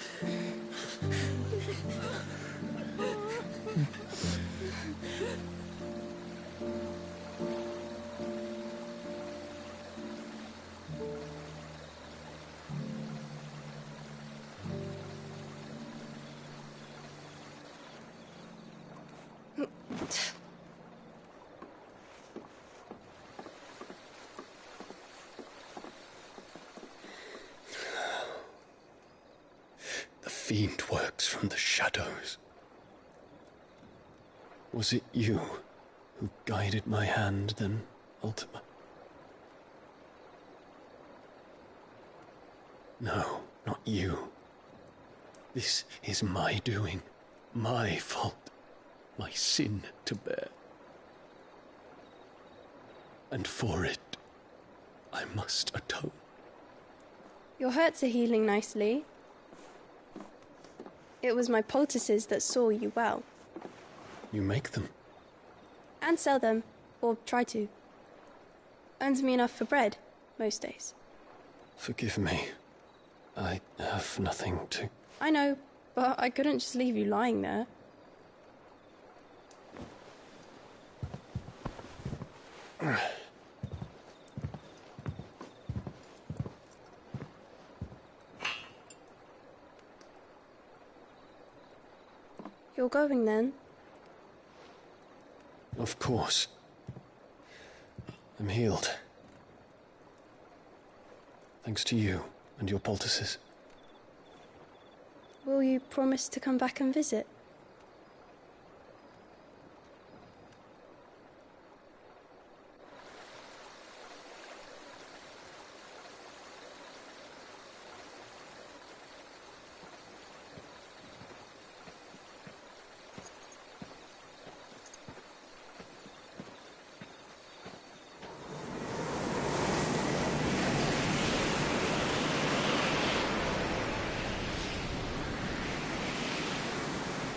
The fiend works from the shadows. Was it you who guided my hand, then, Ultima? No, not you. This is my doing, my fault, my sin to bear. And for it, I must atone. Your hurts are healing nicely. It was my poultices that saw you well. You make them? And sell them, or try to. Earns me enough for bread, most days. Forgive me. I have nothing to... I know, but I couldn't just leave you lying there. You're going then? Of course. I'm healed. Thanks to you and your poultices. Will you promise to come back and visit?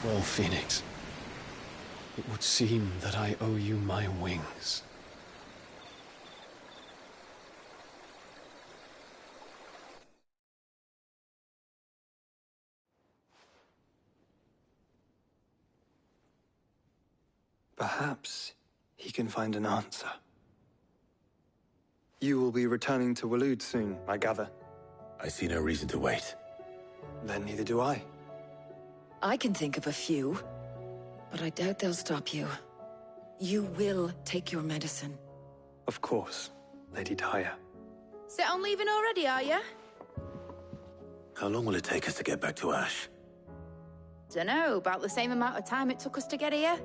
Well, Phoenix, it would seem that I owe you my wings. Perhaps he can find an answer. You will be returning to Waloed soon, I gather. I see no reason to wait. Then neither do I. I can think of a few, but I doubt they'll stop you. You will take your medicine. Of course, Lady Daya. Set on leaving already, are you? How long will it take us to get back to Ash? Dunno, about the same amount of time it took us to get here.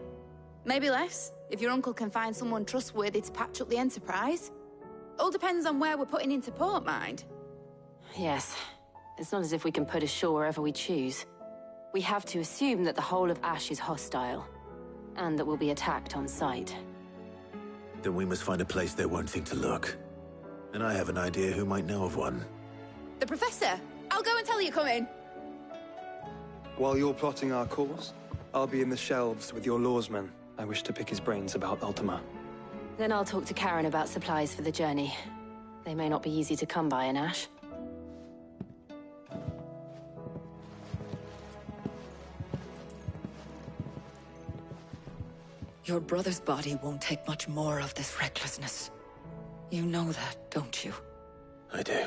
Maybe less, if your uncle can find someone trustworthy to patch up the Enterprise. All depends on where we're putting into port, mind. Yes. It's not as if we can put ashore wherever we choose. We have to assume that the whole of Ash is hostile, and that we'll be attacked on sight. Then we must find a place they won't think to look. And I have an idea who might know of one. The Professor! I'll go and tell you come in. While you're plotting our course, I'll be in the shelves with your lawsman. I wish to pick his brains about Ultima. Then I'll talk to Karen about supplies for the journey. They may not be easy to come by in Ash. Your brother's body won't take much more of this recklessness. You know that, don't you? I do.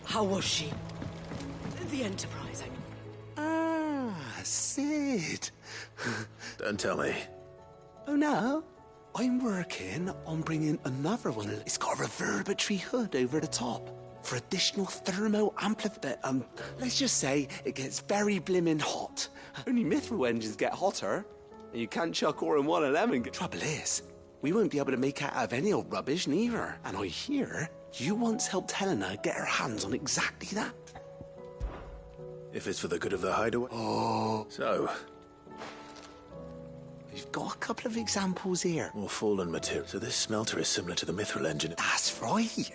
How was she? The Enterprise, I mean. Ah, Sid. Don't tell me. Oh, no? I'm working on bringing another one. It's got a reverberatory hood over the top for additional thermo amplifier. Let's just say it gets very blimmin' hot. Only mithril engines get hotter, and you can't chuck ore in one of them. And trouble is, we won't be able to make out of any old rubbish neither. And I hear you once helped Helena get her hands on exactly that. If it's for the good of the hideaway. Oh. So, we've got a couple of examples here. more fallen material. So this smelter is similar to the mithril engine. That's right.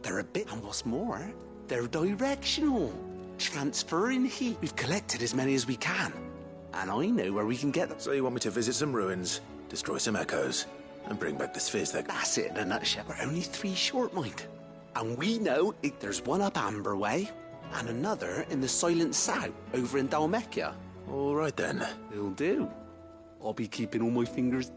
They're a bit, and what's more, they're directional. Transferring heat. We've collected as many as we can. And I know where we can get them. So you want me to visit some ruins, destroy some echoes, and bring back the spheres that... That's it in a nutshell. We're only 3 short, mind. And we know there's one up Amber Way, and another in the Silent South, over in Dalmekia. All right, then. It'll do. I'll be keeping all my fingers...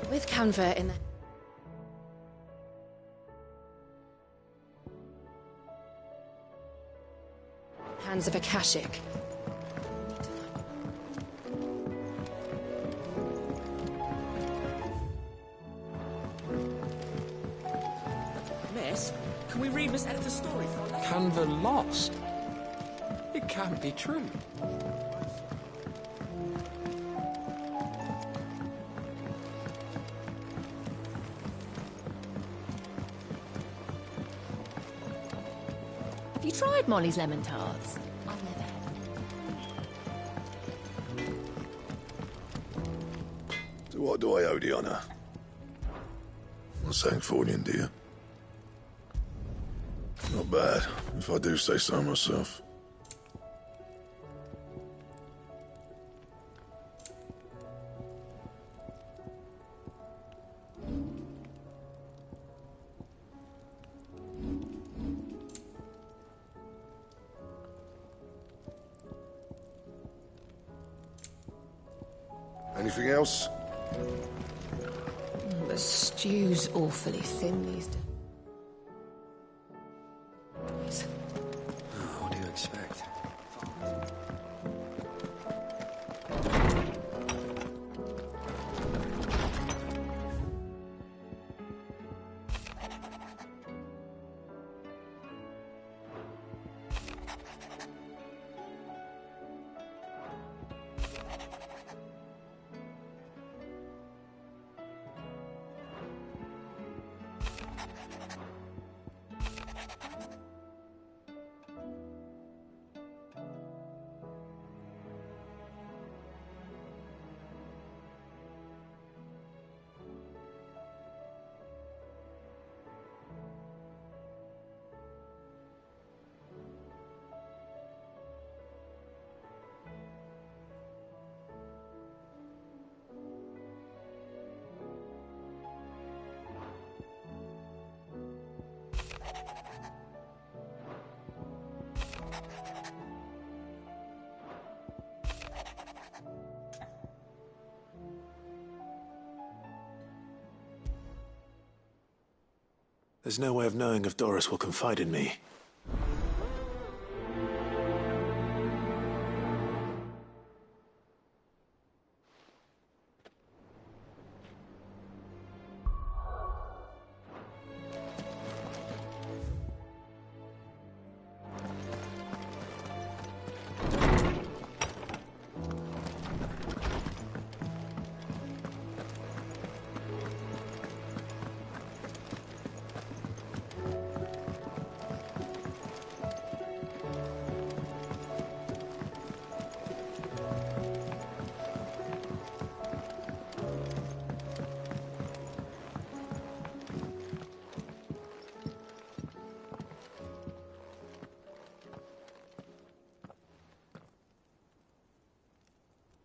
With Canva in the... hands of Akashic. Miss, can we read Miss Editor's story for her? Canva lost? It can't be true. Have you tried Molly's lemon tarts? I've never had. To what do I owe the honor? Not Sancfordian, do you? Not bad, if I do say so myself. Anything else? The stew's awfully thin these days. Oh, what do you expect? There's no way of knowing if Doris will confide in me.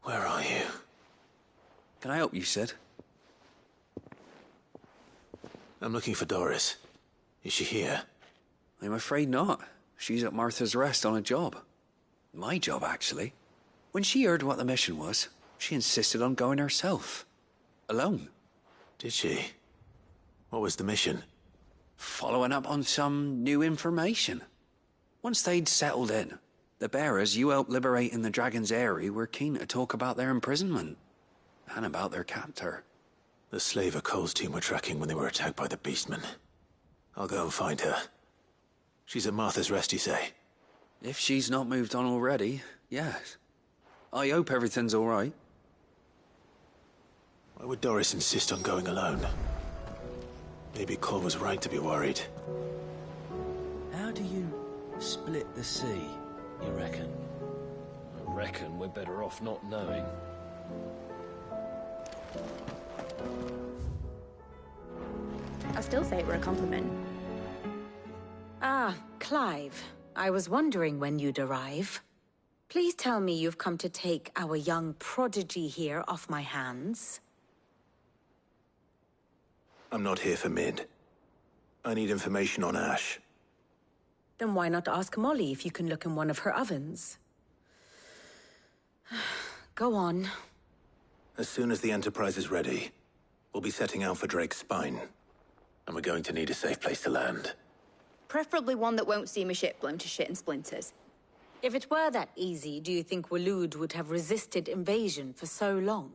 Where are you? Can I help you, Sid? I'm looking for Doris. Is she here? I'm afraid not. She's at Martha's Rest on a job. My job, actually. When she heard what the mission was, she insisted on going herself. Alone. Did she? What was the mission? Following up on some new information. Once they'd settled in, the bearers you helped liberate in the Dragon's Eyrie were keen to talk about their imprisonment. And about their captor. The slaver Cole's team were tracking when they were attacked by the Beastmen. I'll go and find her. She's at Martha's Rest, you say? If she's not moved on already, yes. I hope everything's all right. Why would Doris insist on going alone? Maybe Cole was right to be worried. How do you split the sea, you reckon? I reckon we're better off not knowing. I still say it were a compliment. Ah, Clive. I was wondering when you'd arrive. Please tell me you've come to take our young prodigy here off my hands. I'm not here for Mid. I need information on Ash. Then why not ask Molly if you can look in one of her ovens? Go on. As soon as the Enterprise is ready, we'll be setting out for Drake's Spine. And we're going to need a safe place to land. Preferably one that won't see my ship blown to shit and splinters. If it were that easy, do you think Waloed would have resisted invasion for so long?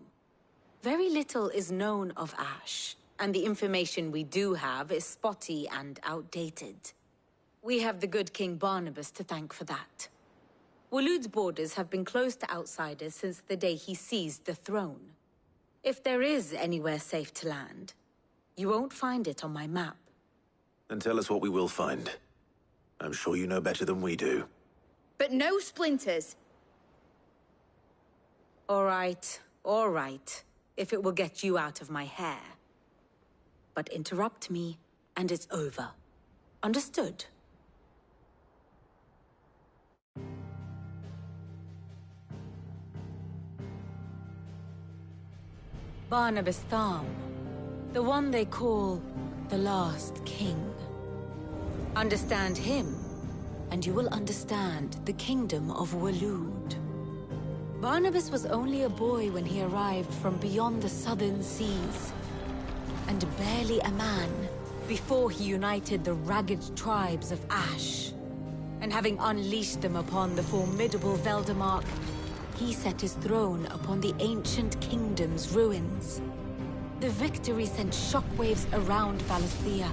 Very little is known of Ash, and the information we do have is spotty and outdated. We have the good King Barnabas to thank for that. Waloed's borders have been closed to outsiders since the day he seized the throne. If there is anywhere safe to land, you won't find it on my map. Then tell us what we will find. I'm sure you know better than we do. But no splinters! All right, all right. if it will get you out of my hair. But interrupt me, and it's over. Understood? Barnabas Tharm, the one they call the Last King. Understand him, and you will understand the kingdom of Waloed. Barnabas was only a boy when he arrived from beyond the southern seas, and barely a man before he united the ragged tribes of Ash. And having unleashed them upon the formidable Veldemark, he set his throne upon the ancient kingdom's ruins. The victory sent shockwaves around Valisthea,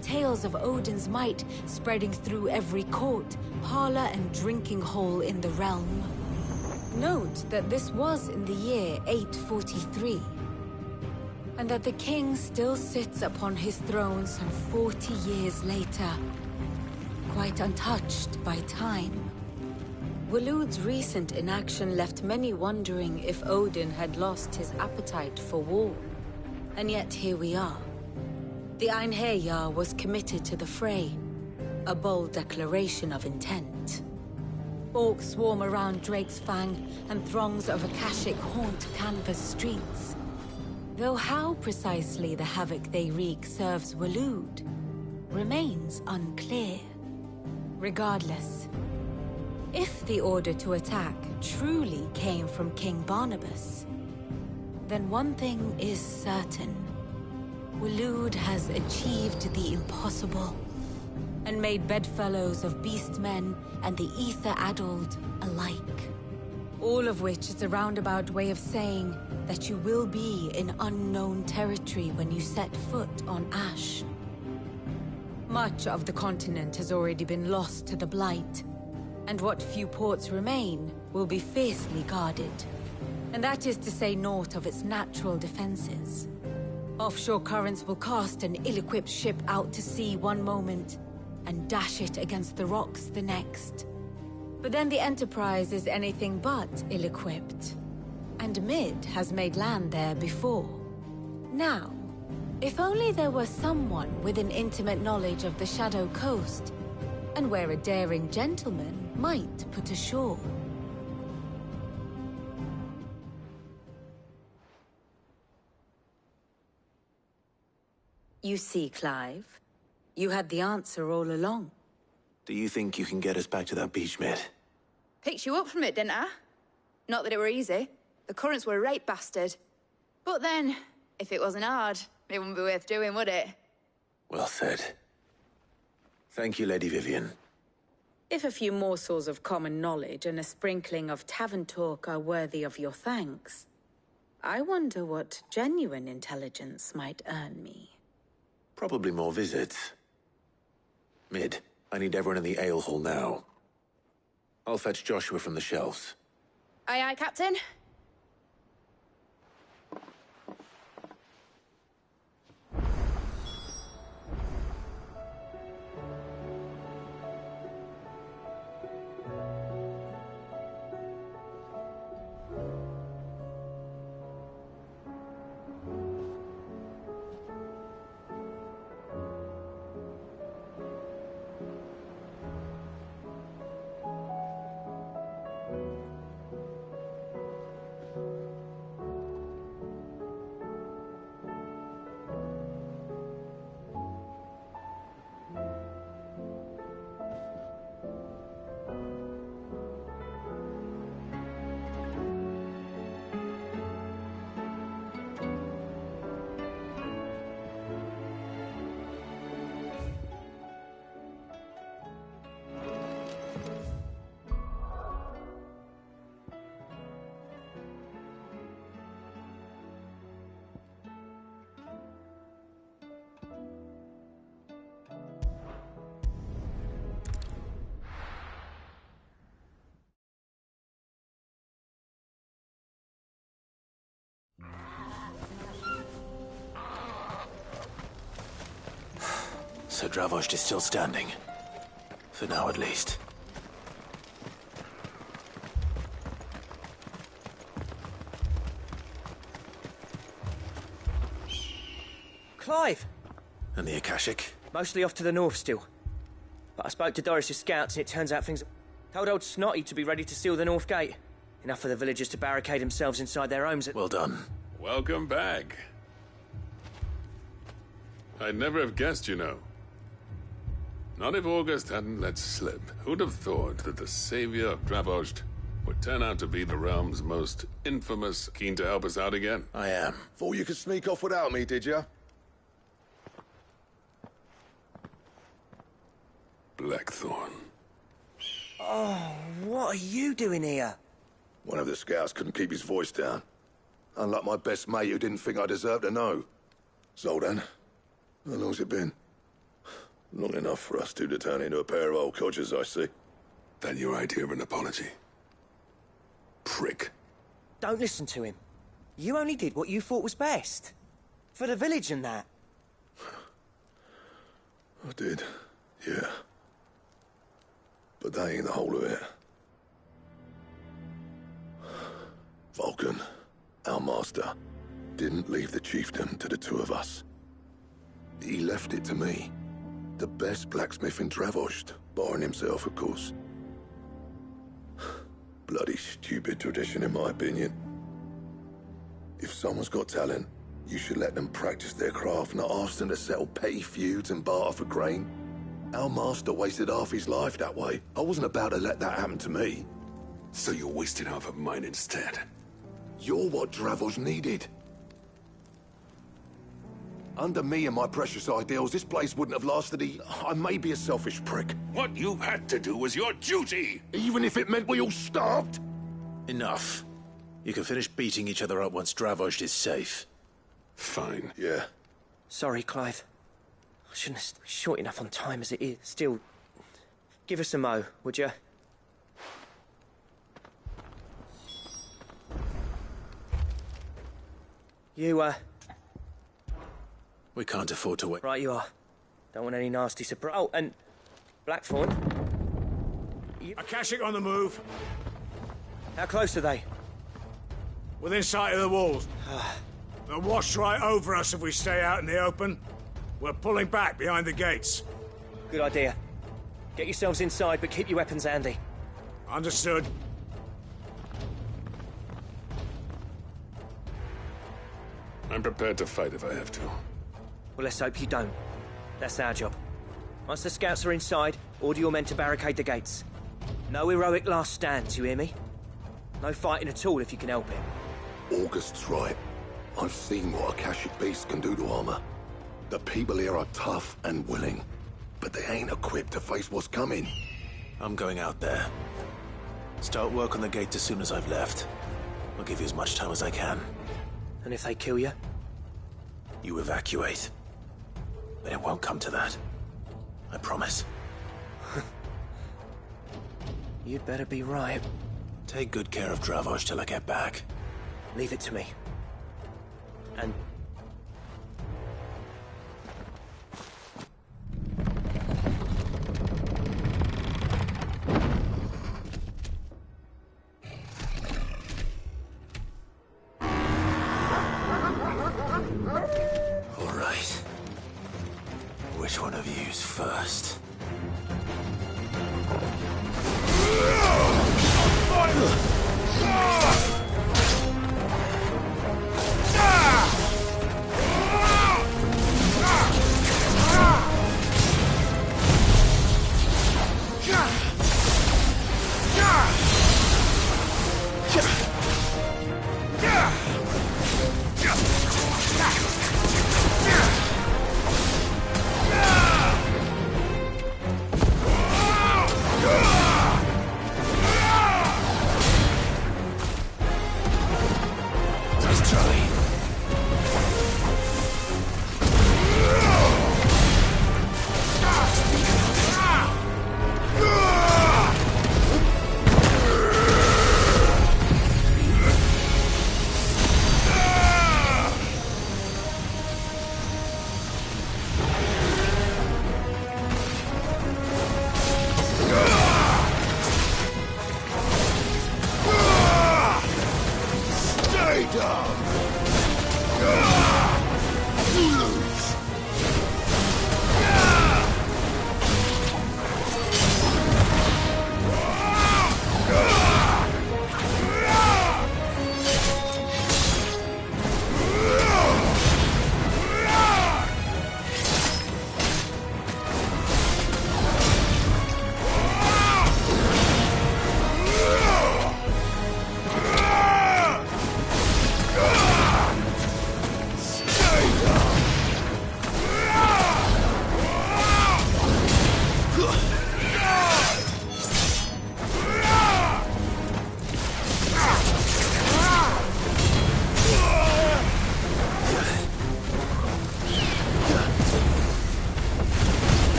tales of Odin's might spreading through every court, parlor, and drinking hole in the realm. Note that this was in the year 843, and that the king still sits upon his throne some 40 years later, quite untouched by time. Waloed's recent inaction left many wondering if Odin had lost his appetite for war. And yet here we are. The Einherjar was committed to the fray, a bold declaration of intent. Orcs swarm around Drake's Fang, and throngs of Akashic haunt Canvas streets. Though how precisely the havoc they wreak serves Waloed remains unclear. Regardless, if the order to attack truly came from King Barnabas, then one thing is certain. Waloed has achieved the impossible, and made bedfellows of beastmen and the ether-addled alike. All of which is a roundabout way of saying that you will be in unknown territory when you set foot on Ash. Much of the continent has already been lost to the Blight, and what few ports remain will be fiercely guarded. And that is to say naught of its natural defenses. Offshore currents will cast an ill-equipped ship out to sea one moment, and dash it against the rocks the next. But then the Enterprise is anything but ill-equipped, and Mid has made land there before. Now, if only there were someone with an intimate knowledge of the Shadow Coast, and where a daring gentleman might put ashore. You see, Clive, you had the answer all along. Do you think you can get us back to that beach, mate? Picked you up from it, didn't I? Not that it were easy. The currents were right bastard. But then, if it wasn't hard, it wouldn't be worth doing, would it? Well said. Thank you, Lady Vivian. If a few morsels of common knowledge and a sprinkling of tavern talk are worthy of your thanks, I wonder what genuine intelligence might earn me. Probably more visits. Mid, I need everyone in the ale hall now. I'll fetch Joshua from the shelves. Aye, aye, Captain. So Dravost is still standing. For now, at least. Clive! And the Akashic? Mostly off to the north still. But I spoke to Doris's scouts and it turns out things... Told old Snotty to be ready to seal the north gate. Enough for the villagers to barricade themselves inside their homes. Well done. Welcome back. I'd never have guessed, you know. Not if August hadn't let slip. Who'd have thought that the savior of Dravost would turn out to be the realm's most infamous, keen to help us out again? I am. Thought you could sneak off without me, did you? Blackthorn. Oh, what are you doing here? One of the scouts couldn't keep his voice down. Unlike my best mate who didn't think I deserved to know. Zoltan, how long's it been? Long enough for us two to turn into a pair of old codgers, I see. That your idea of an apology? Prick. Don't listen to him. You only did what you thought was best. For the village and that. I did, yeah. But that ain't the whole of it. Vulcan, our master, didn't leave the chiefdom to the two of us. He left it to me. The best blacksmith in Dravost, barring himself, of course. Bloody stupid tradition, in my opinion. If someone's got talent, you should let them practice their craft, not ask them to settle petty feuds and barter for grain. Our master wasted half his life that way. I wasn't about to let that happen to me. So you wasted half of mine instead? You're what Dravost needed. Under me and my precious ideals, this place wouldn't have lasted. I may be a selfish prick. What you had to do was your duty! Even if it meant we all starved? Enough. You can finish beating each other up once Dravost is safe. Fine. Yeah. Sorry, Clive. I shouldn't have... Short enough on time as it is. Still, give us a mo, would you? You, We can't afford to wait. Right you are. Don't want any nasty surprise. Oh, and... Blackthorn? Akashic on the move. How close are they? Within sight of the walls. They'll wash right over us if we stay out in the open. We're pulling back behind the gates. Good idea. Get yourselves inside, but keep your weapons handy. Understood. I'm prepared to fight if I have to. Well, let's hope you don't. That's our job. Once the scouts are inside, order your men to barricade the gates. No heroic last stands, you hear me? No fighting at all if you can help it. August's right. I've seen what Akashic beasts can do to armor. The people here are tough and willing, but they ain't equipped to face what's coming. I'm going out there. Start work on the gate as soon as I've left. I'll give you as much time as I can. And if they kill you? You evacuate. But it won't come to that. I promise. You'd better be right. Take good care of Dravost till I get back. Leave it to me. And... All right. Which one of you's first?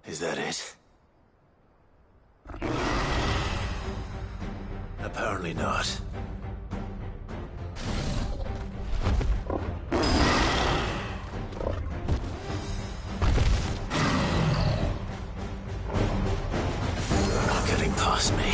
Is that it? Apparently not. You're not getting past me.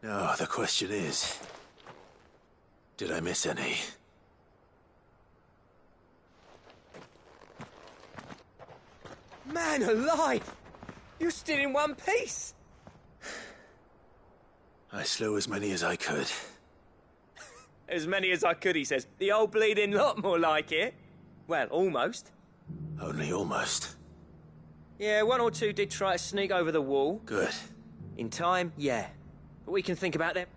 Now, the question is, did I miss any? Man alive! You're still in one piece! I slew as many as I could. As many as I could, he says. The old bleeding lot, more like it. Well, almost. Only almost. Yeah, one or two did try to sneak over the wall. Good. In time, yeah. But we can think about them.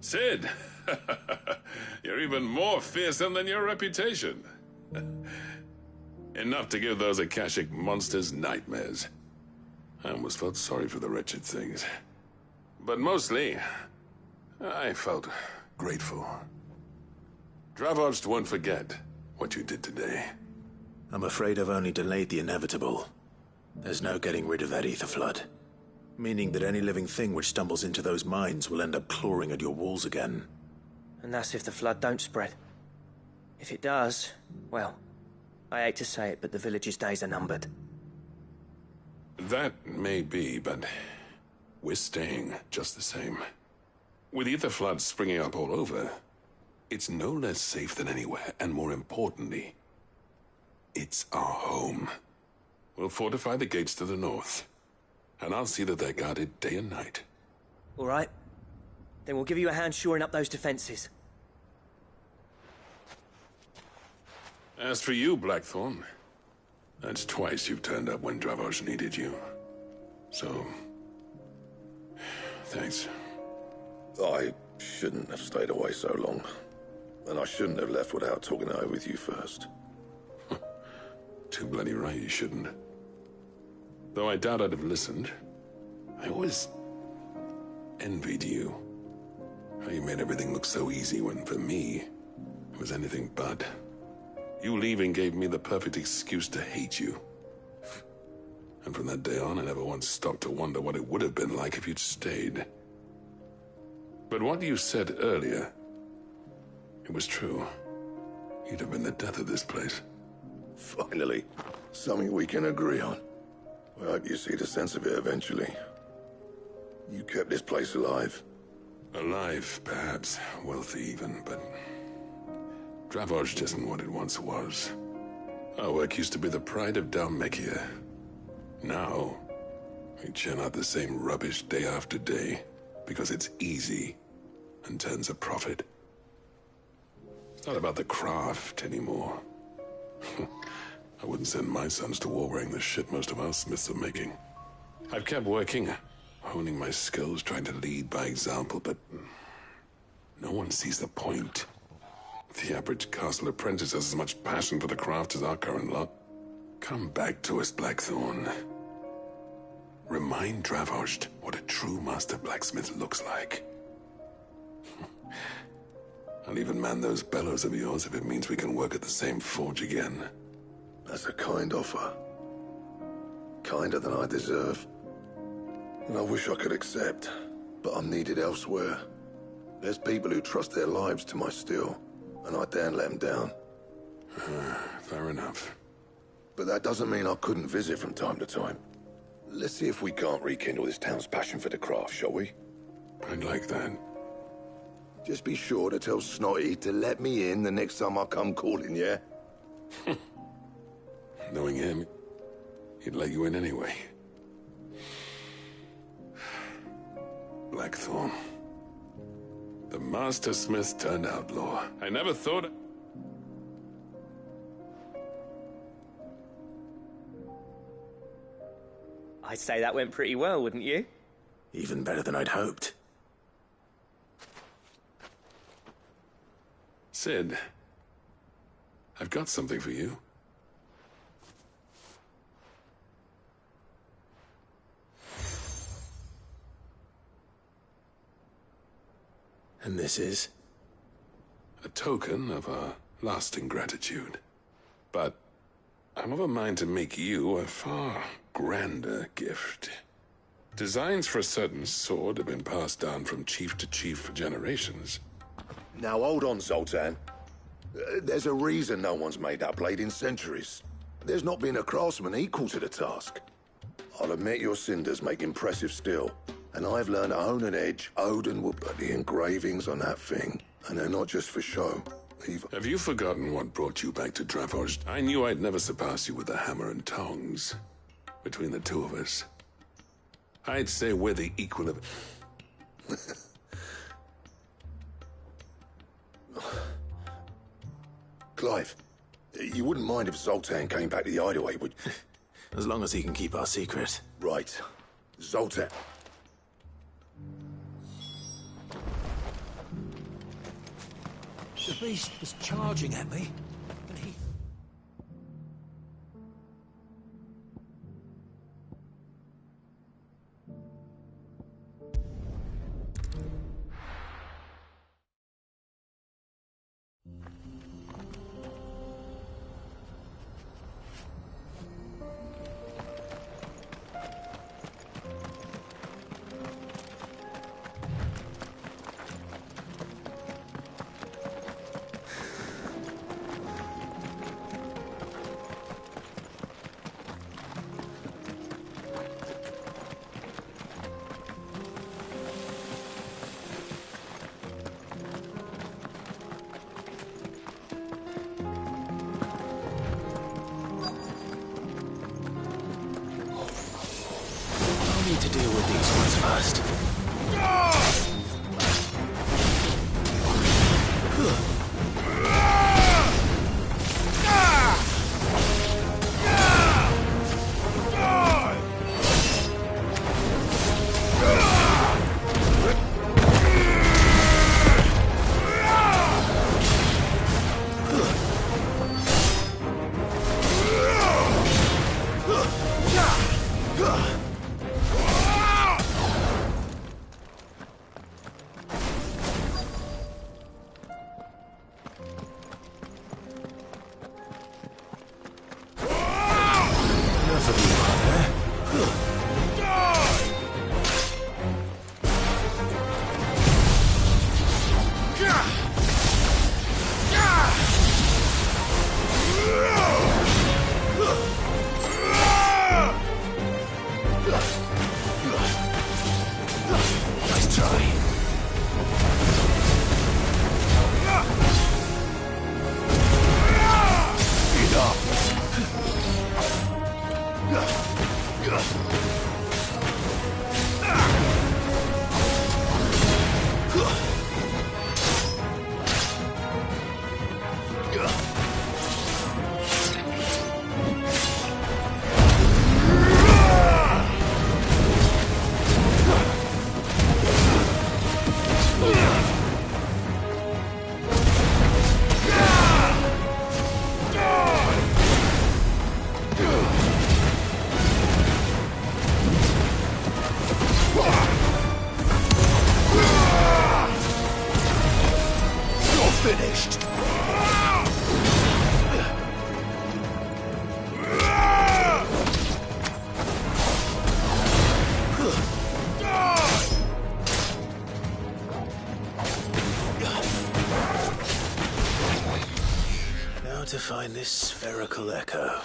Sid! You're even more fearsome than your reputation. Enough to give those Akashic monsters nightmares. I almost felt sorry for the wretched things. But mostly, I felt grateful. Dravost won't forget what you did today. I'm afraid I've only delayed the inevitable. There's no getting rid of that ether flood. Meaning that any living thing which stumbles into those mines will end up clawing at your walls again. And that's if the flood don't spread. If it does, well, I hate to say it, but the village's days are numbered. That may be, but we're staying just the same. With ether floods springing up all over, it's no less safe than anywhere, and more importantly, it's our home. We'll fortify the gates to the north, and I'll see that they're guarded day and night. All right. Then we'll give you a hand shoring up those defenses. As for you, Blackthorn, that's twice you've turned up when Dravos needed you. So, thanks. I shouldn't have stayed away so long. And I shouldn't have left without talking it over with you first. Too bloody right you shouldn't. Though I doubt I'd have listened. I always envied you. How you made everything look so easy when, for me, it was anything but. You leaving gave me the perfect excuse to hate you. And from that day on, I never once stopped to wonder what it would have been like if you'd stayed. But what you said earlier, it was true. You'd have been the death of this place. Finally, something we can agree on. I hope you see the sense of it eventually. You kept this place alive. Alive, perhaps. Wealthy even, but Dravos isn't what it once was. Our work used to be the pride of Dalmekia. Now, we churn out the same rubbish day after day because it's easy and turns a profit. It's not about the craft anymore. I wouldn't send my sons to war wearing the shit most of our smiths are making. I've kept working, honing my skills, trying to lead by example, but no one sees the point. The average castle apprentice has as much passion for the craft as our current lot. Come back to us, Blackthorn. Remind Dravos what a true master blacksmith looks like. I'll even man those bellows of yours if it means we can work at the same forge again. That's a kind offer. Kinder than I deserve. And I wish I could accept, but I'm needed elsewhere. There's people who trust their lives to my steel, and I daren't let them down. Fair enough. But that doesn't mean I couldn't visit from time to time. Let's see if we can't rekindle this town's passion for the craft, shall we? I'd like that. Just be sure to tell Snotty to let me in the next time I come calling, yeah? Knowing him, he'd let you in anyway. Blackthorn. The Master Smith turned outlaw. I never thought... I'd say that went pretty well, wouldn't you? Even better than I'd hoped. Sid, I've got something for you. And this is? A token of our lasting gratitude. But I'm of a mind to make you a far grander gift. Designs for a certain sword have been passed down from chief to chief for generations. Now hold on, Zoltan. There's a reason no one's made that blade in centuries. There's not been a craftsman equal to the task. I'll admit your cinders make impressive steel, and I've learned to hone an edge. Odin will put the engravings on that thing, and they're not just for show. Have you forgotten what brought you back to Dravos? I knew I'd never surpass you with the hammer and tongs. Between the two of us, I'd say we're the equal of... Clive, you wouldn't mind if Zoltan came back to the hideaway, would you? As long as he can keep our secret. Right. Zoltan. The beast was charging at me, and he... need to deal with these ones first. To find this spherical echo.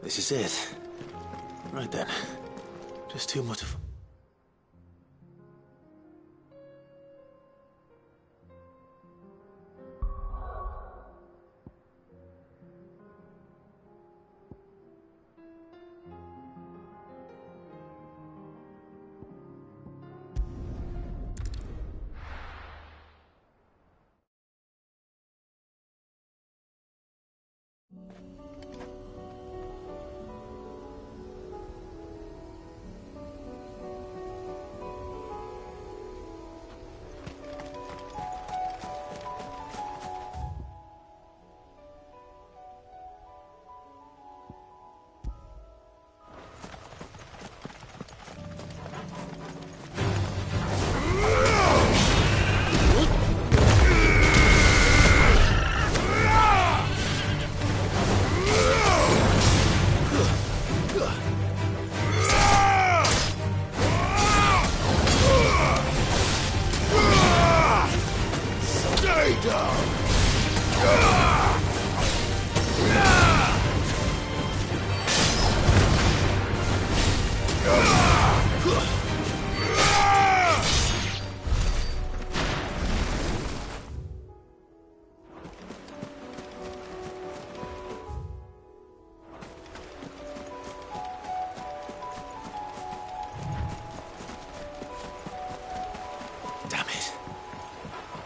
This is it. Right then. Just two more to...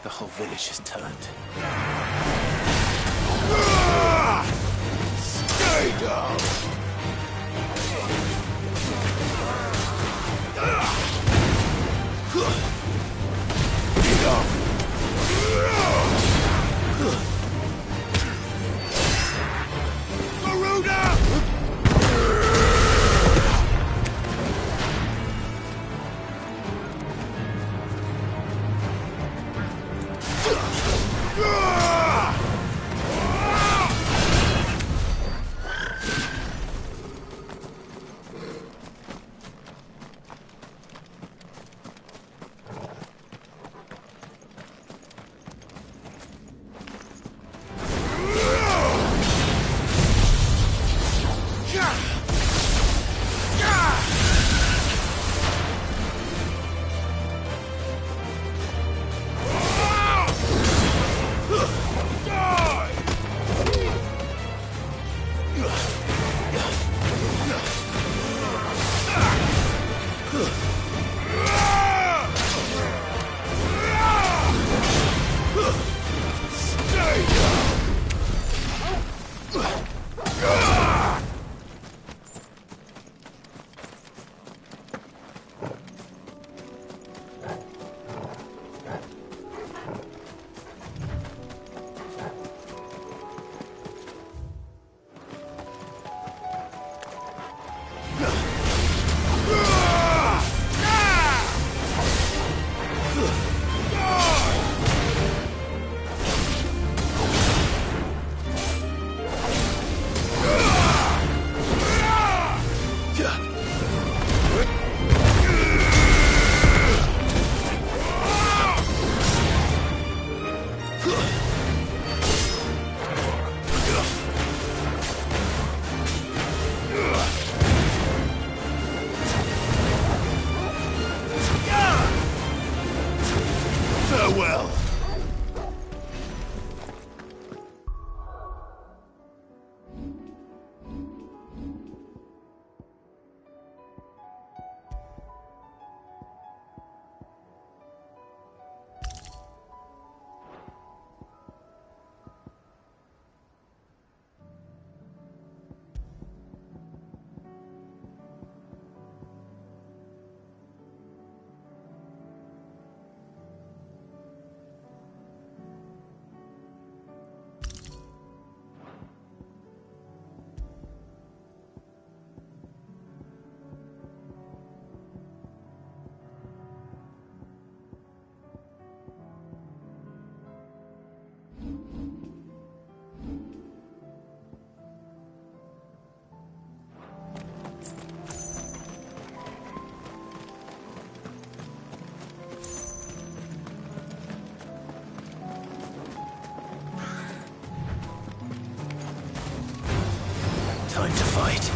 The whole village has turned. Stay down! Get up! Garuda! Farewell. Time to fight.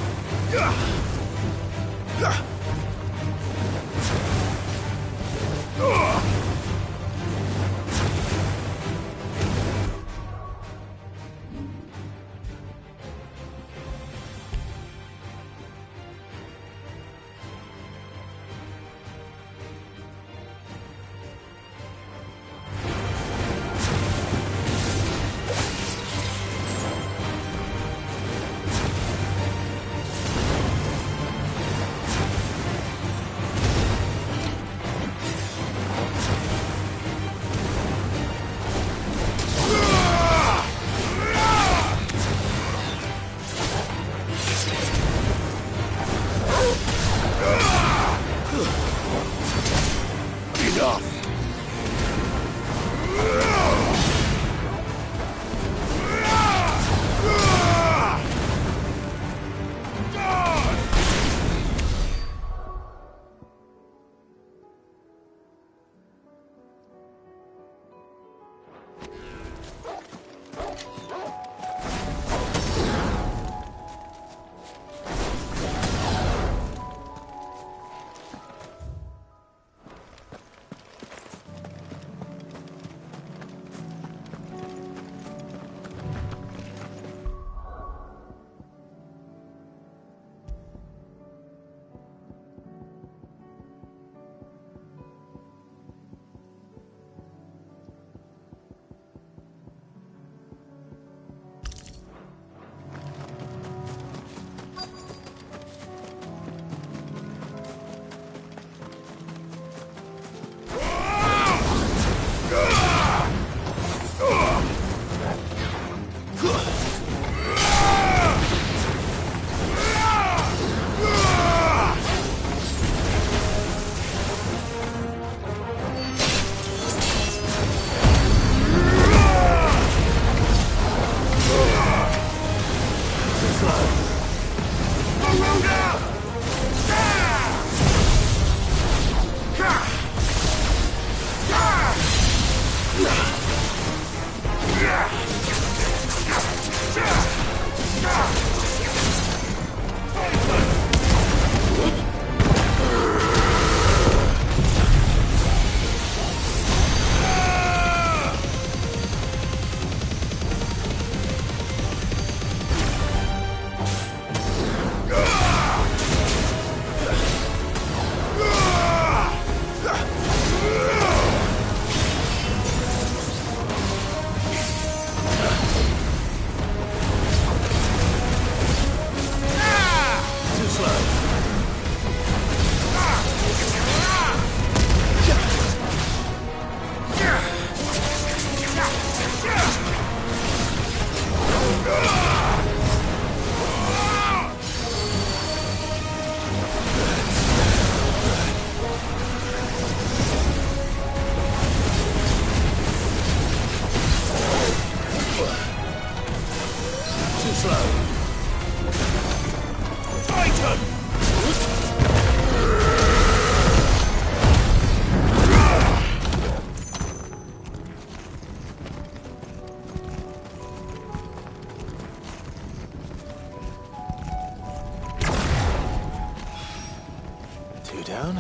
Two down,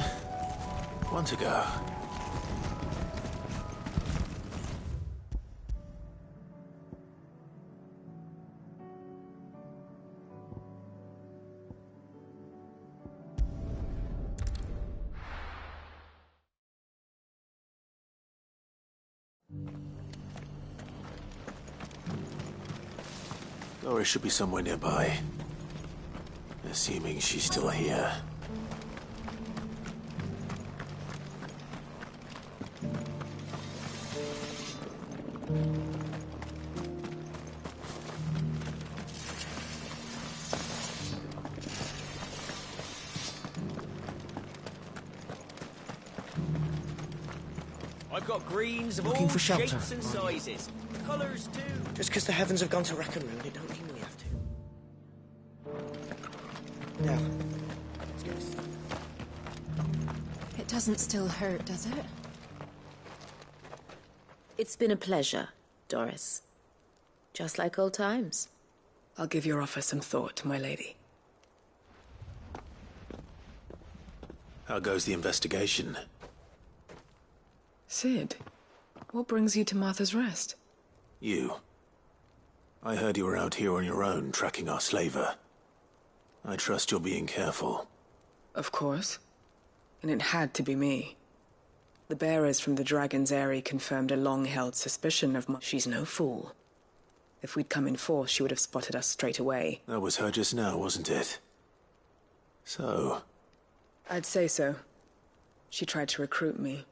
one to go. Doris should be somewhere nearby. Assuming she's still here. I've got greens of Looking all for shelter. shapes and sizes. Colours too. Just because the heavens have gone to rack and ruin, it don't mean we have to. Now, let's get this. It doesn't still hurt, does it? It's been a pleasure, Doris. Just like old times. I'll give your offer some thought, my lady. How goes the investigation? Sid, what brings you to Martha's Rest? You. I heard you were out here on your own, tracking our slaver. I trust you're being careful. Of course. And it had to be me. The bearers from the Dragon's Eyrie confirmed a long-held suspicion of She's no fool. If we'd come in force, she would have spotted us straight away. That was her just now, wasn't it? So... I'd say so. She tried to recruit me.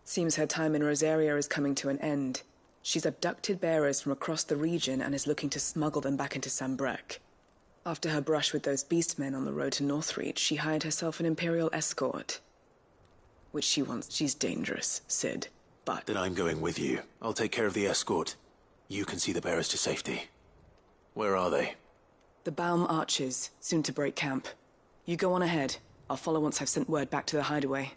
Seems her time in Rosaria is coming to an end. She's abducted bearers from across the region and is looking to smuggle them back into Sambrec. After her brush with those beastmen on the road to Northreach, she hired herself an Imperial escort. Which she wants. She's dangerous, Sid, but... Then I'm going with you. I'll take care of the escort. You can see the bearers to safety. Where are they? The Baum Archers, soon to break camp. You go on ahead. I'll follow once I've sent word back to the hideaway.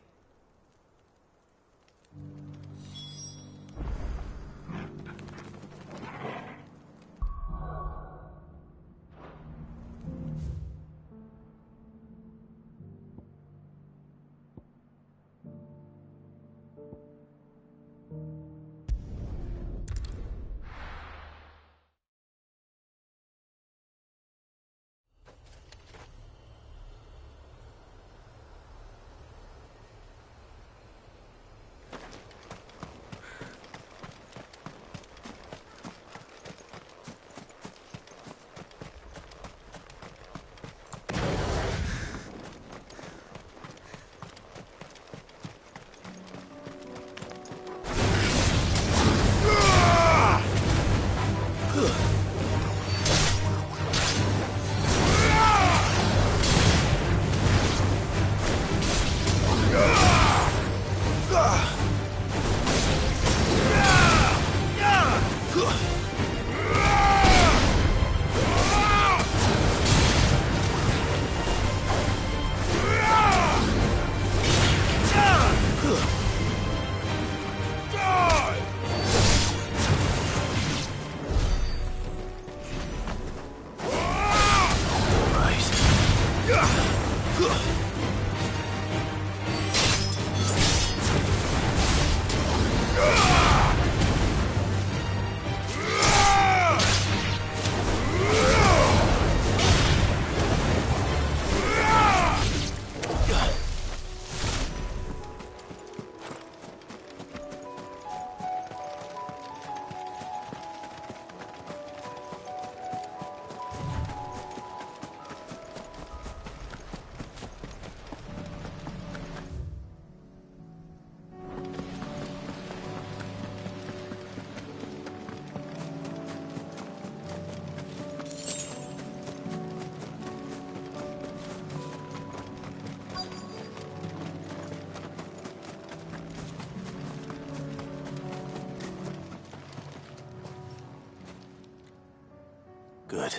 Good.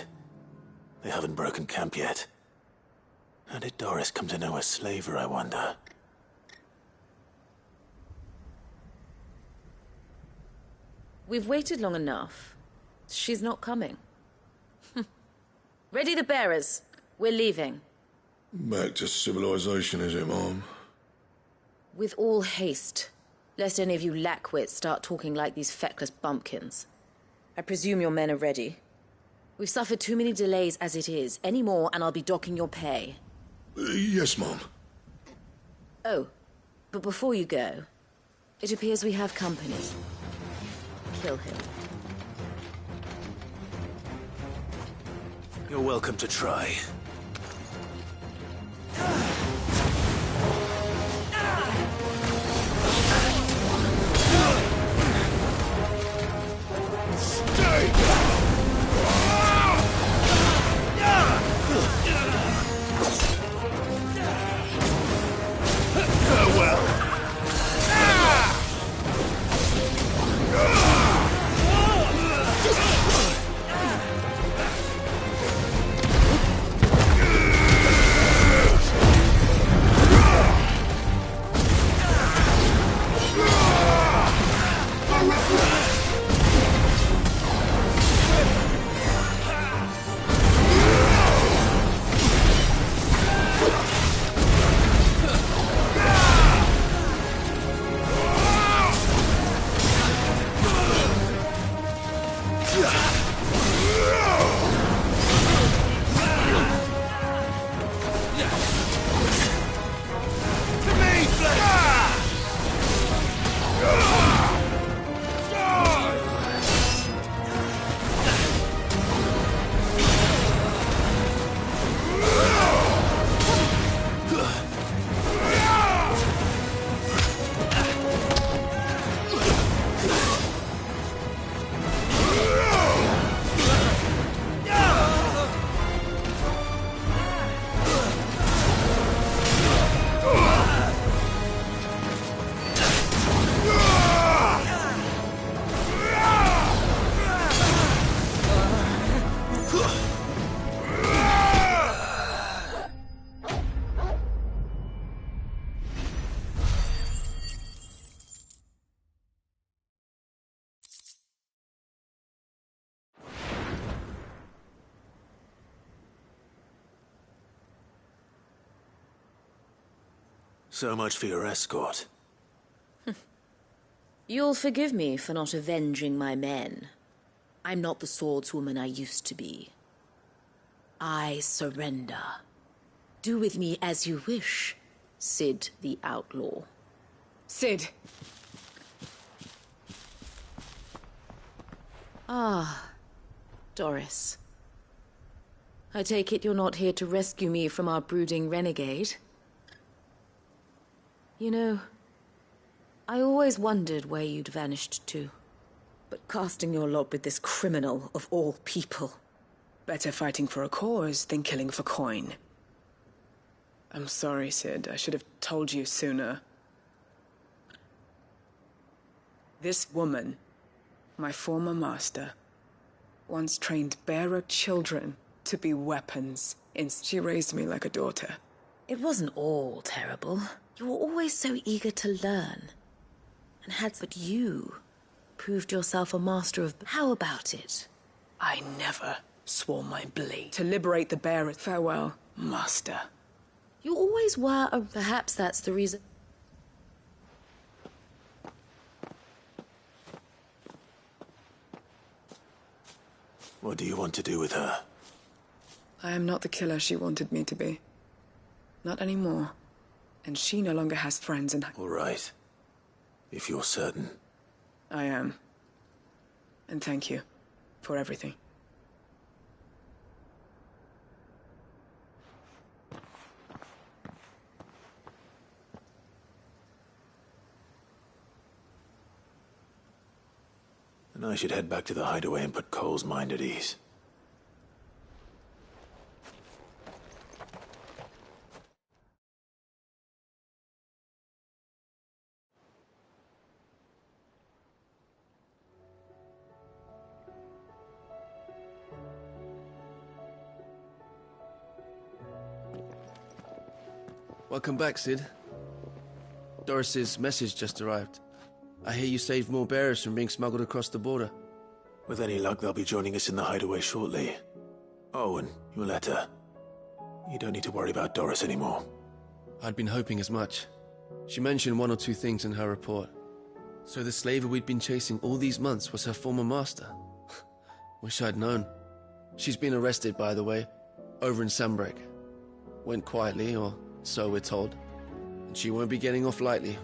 They haven't broken camp yet. How did Doris come to know a slaver, I wonder? We've waited long enough. She's not coming. Ready the bearers. We're leaving. Back to civilization, is it, Mom? With all haste, lest any of you lackwits start talking like these feckless bumpkins. I presume your men are ready. We've suffered too many delays as it is. Any more, and I'll be docking your pay. Yes, Mom. Oh, but before you go, it appears we have company. Kill him. You're welcome to try. Stay down! Farewell! So much for your escort. You'll forgive me for not avenging my men. I'm not the swordswoman I used to be. I surrender. Do with me as you wish, Sid the Outlaw. Sid! Ah, Doris. I take it you're not here to rescue me from our brooding renegade? You know, I always wondered where you'd vanished to. But casting your lot with this criminal of all people... Better fighting for a cause than killing for coin. I'm sorry, Sid. I should have told you sooner. This woman, my former master, once trained bearer children to be weapons. She raised me like a daughter. It wasn't all terrible. You were always so eager to learn. But you proved yourself a master of... How about it? I never swore my blade to liberate the bearer. Farewell, master. You always were a... Perhaps that's the reason... What do you want to do with her? I am not the killer she wanted me to be. Not anymore. And she no longer has friends and... All right. If you're certain. I am. And thank you for everything. And I should head back to the hideaway and put Cole's mind at ease. Welcome back, Sid. Doris's message just arrived. I hear you saved more bearers from being smuggled across the border. With any luck, they'll be joining us in the hideaway shortly. Oh, and your letter. You don't need to worry about Doris anymore. I'd been hoping as much. She mentioned one or two things in her report. So the slaver we'd been chasing all these months was her former master. Wish I'd known. She's been arrested, by the way, over in Sambrek. Went quietly, or so we're told. And she won't be getting off lightly.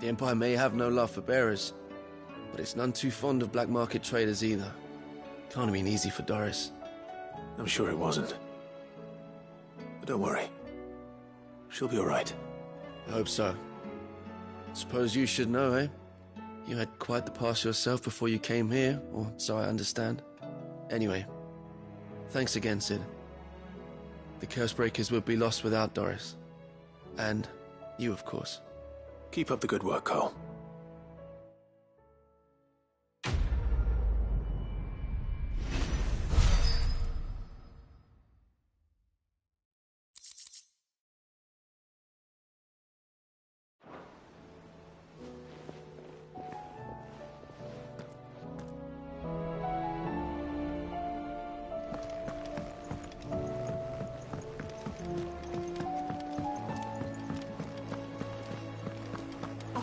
The Empire may have no love for bearers, but it's none too fond of black market traders either. Can't have been easy for Doris. I'm sure it wasn't. But don't worry. She'll be all right. I hope so. Suppose you should know, eh? You had quite the past yourself before you came here, or so I understand. Anyway, thanks again, Sid. The Cursebreakers would be lost without Doris. And you, of course. Keep up the good work, Cole.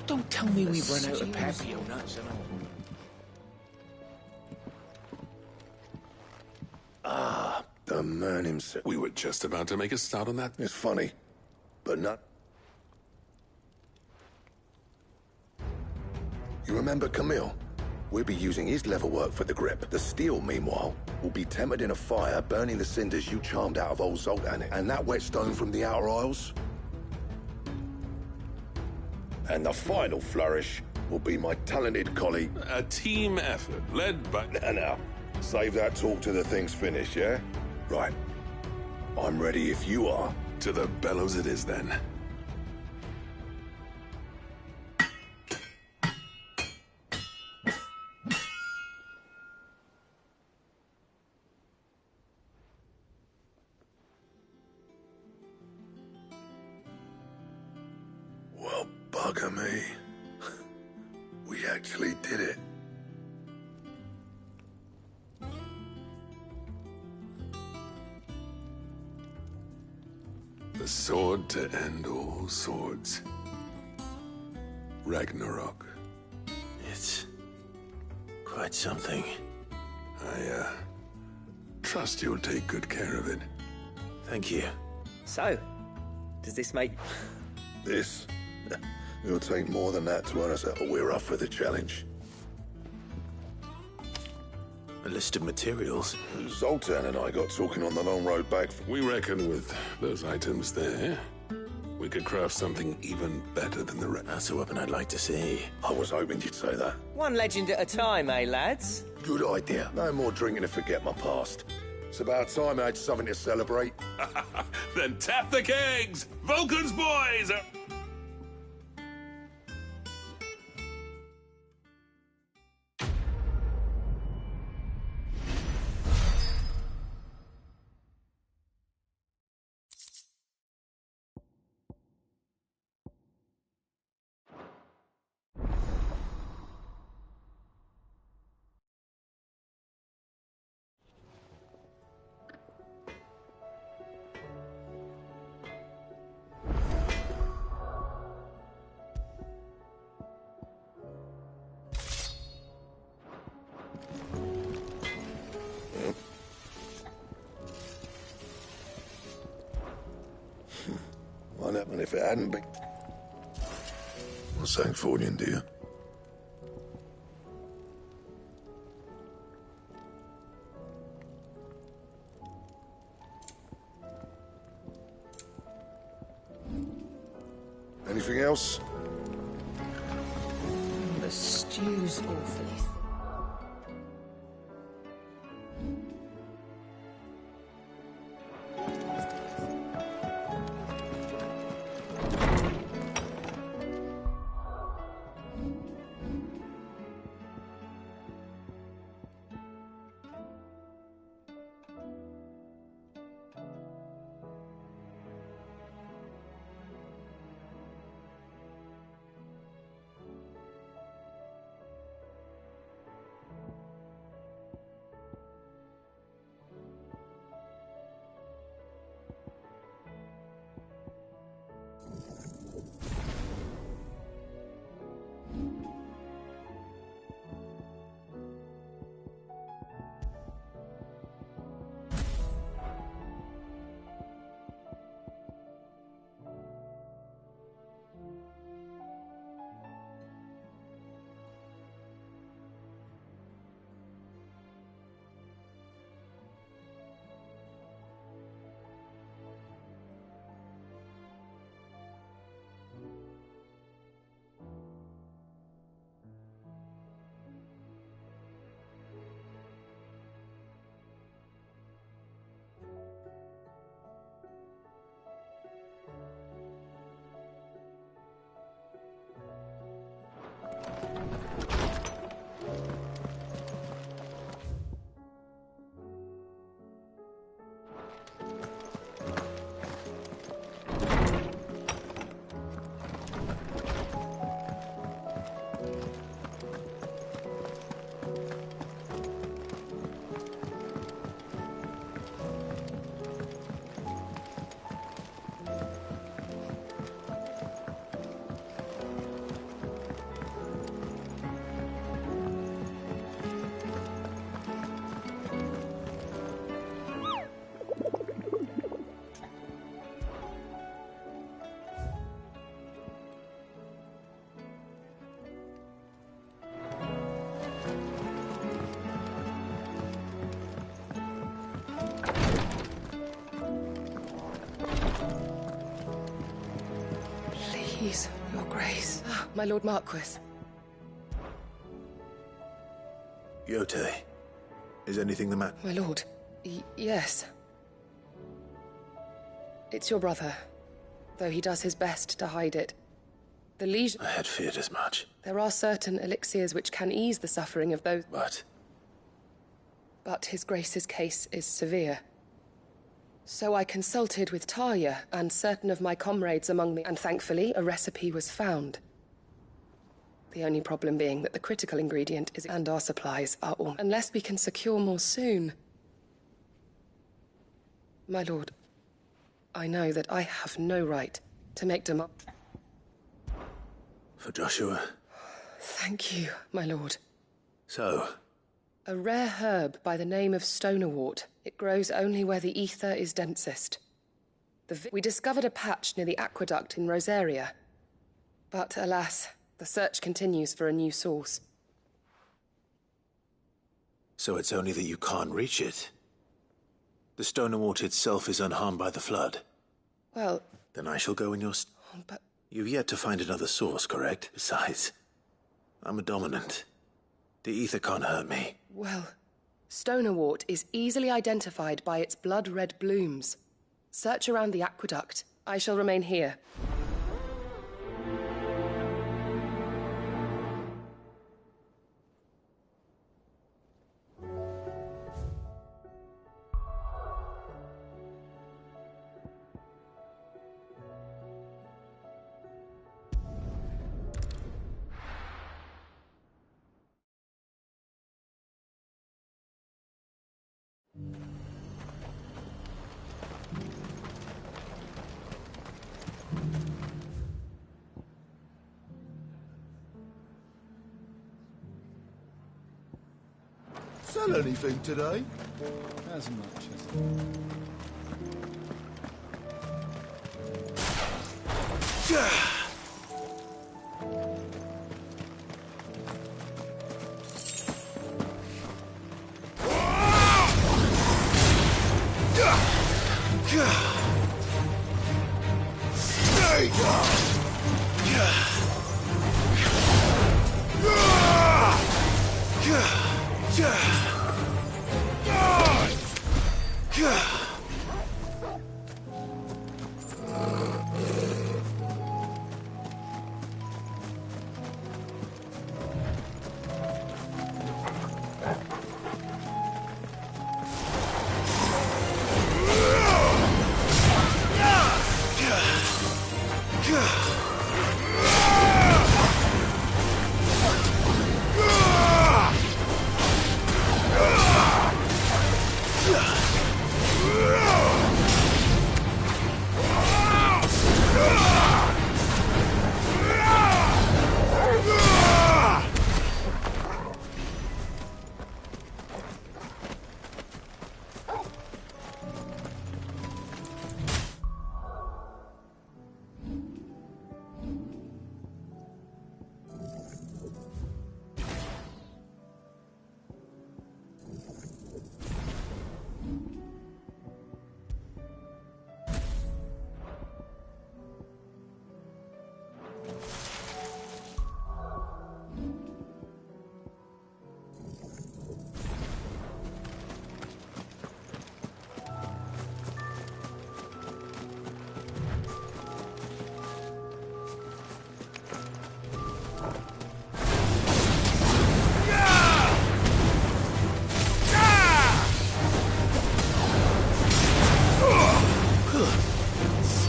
Don't tell me we've run out of Papio nuts and all. The man himself. We were just about to make a start on that. It's funny, but not. You remember Camille? We'll be using his leather work for the grip. The steel, meanwhile, will be tempered in a fire, burning the cinders you charmed out of old Zoltan. And that whetstone from the Outer Isles? And the final flourish will be my talented colleague. A team effort, led by... Now, save that talk till the thing's finished, yeah? Right. I'm ready if you are. To the bellows it is, then. Well, bugger me. We actually did it. The sword to end all swords. Ragnarok. It's quite something. I, trust you'll take good care of it. Thank you. So, does this make... This? It'll take more than that to earn us a we're up for the challenge. A list of materials. Zoltan and I got talking on the long road back. We reckon with those items there, we could craft something even better than the rest. That's a weapon I'd like to see. I was hoping you'd say that. One legend at a time, eh, lads? Good idea. No more drinking to forget my past. It's about time I had something to celebrate. Then tap the kegs! Vulcan's boys! What happened if it hadn't been? What's that for you, dear? Anything else? The stew's awfully thick. Please, Your Grace. My Lord Marquis. Yote, is anything the matter? My lord. Yes. It's your brother, though he does his best to hide it. The lesion... I had feared as much. There are certain elixirs which can ease the suffering of those... But His Grace's case is severe. So I consulted with Talia and certain of my comrades among the... And thankfully, a recipe was found. The only problem being that the critical ingredient is... And our supplies are all... Unless we can secure more soon... My lord, I know that I have no right to make demand... For Joshua? Thank you, my lord. So? A rare herb by the name of stonerwort. It grows only where the ether is densest. We discovered a patch near the aqueduct in Rosaria. But alas, the search continues for a new source. So it's only that you can't reach it? The stonerwort itself is unharmed by the flood? Well... Then I shall go in your... But... You've yet to find another source, correct? Besides, I'm a dominant. The ether can't hurt me. Well, stonerwort is easily identified by its blood-red blooms. Search around the aqueduct. I shall remain here. Sell anything today? As much as...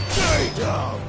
Stay down!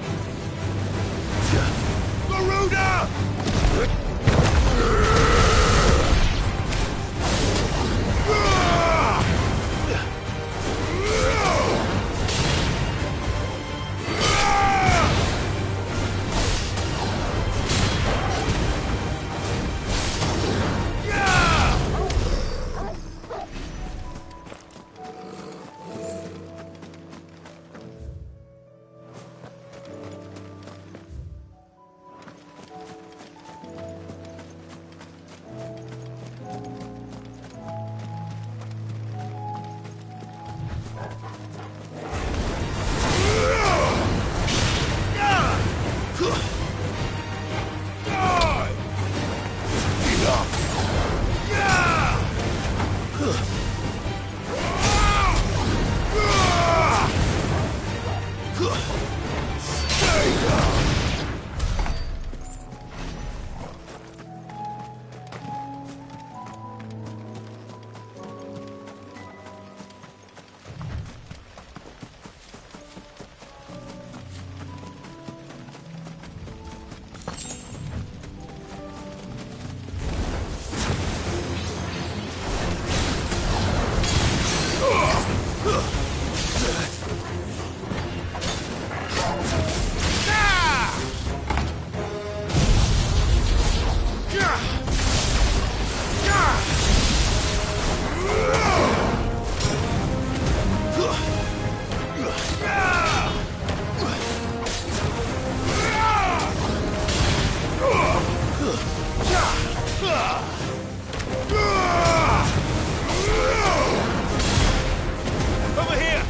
Over here!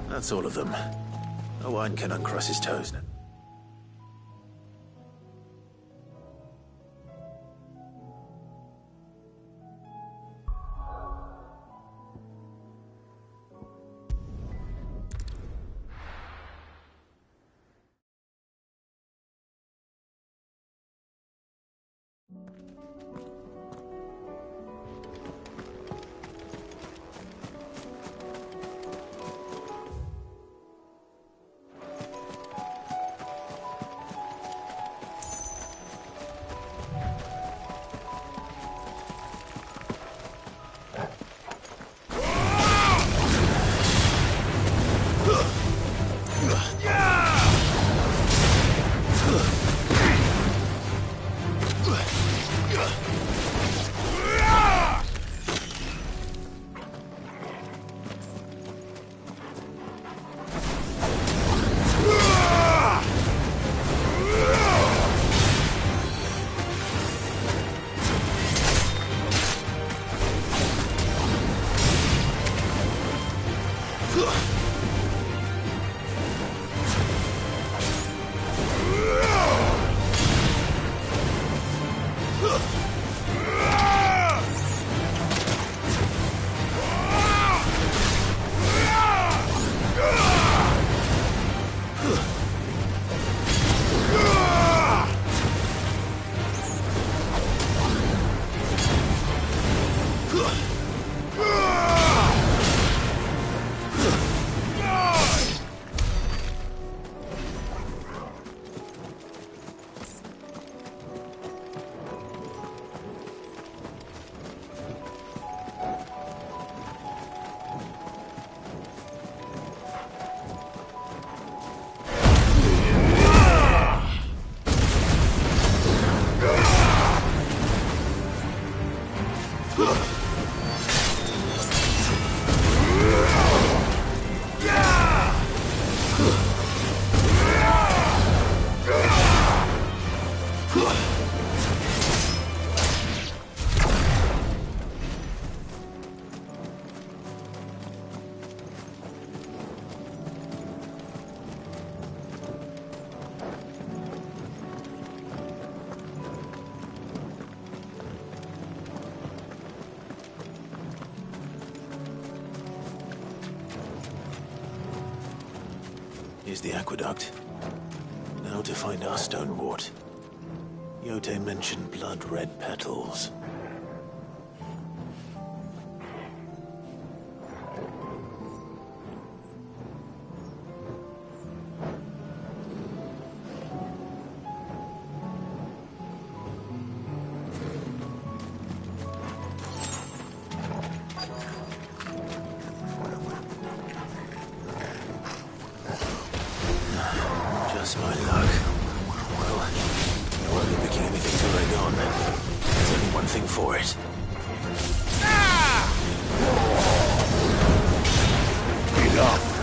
That's all of them. No one can uncross his toes now. Here's the aqueduct. Now to find our stonewort. Yote mentioned blood-red petals. Just my luck. Well, I won't be picking anything till they're gone. There's only one thing for it. Enough!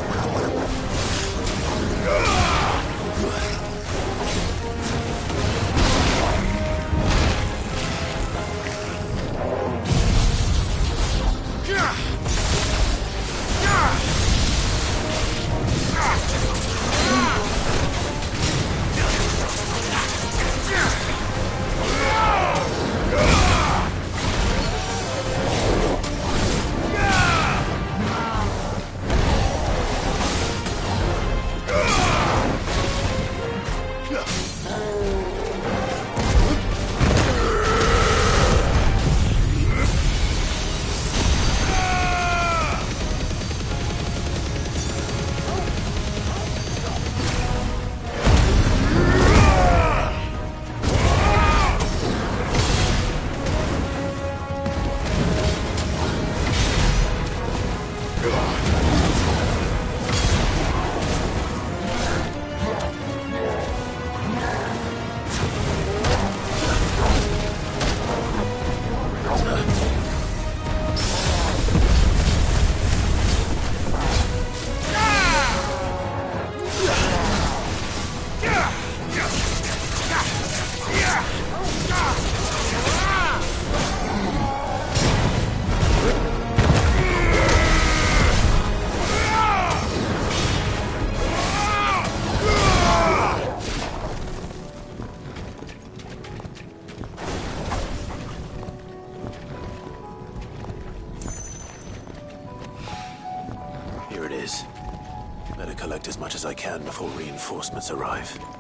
collect as much as I can before reinforcements arrive.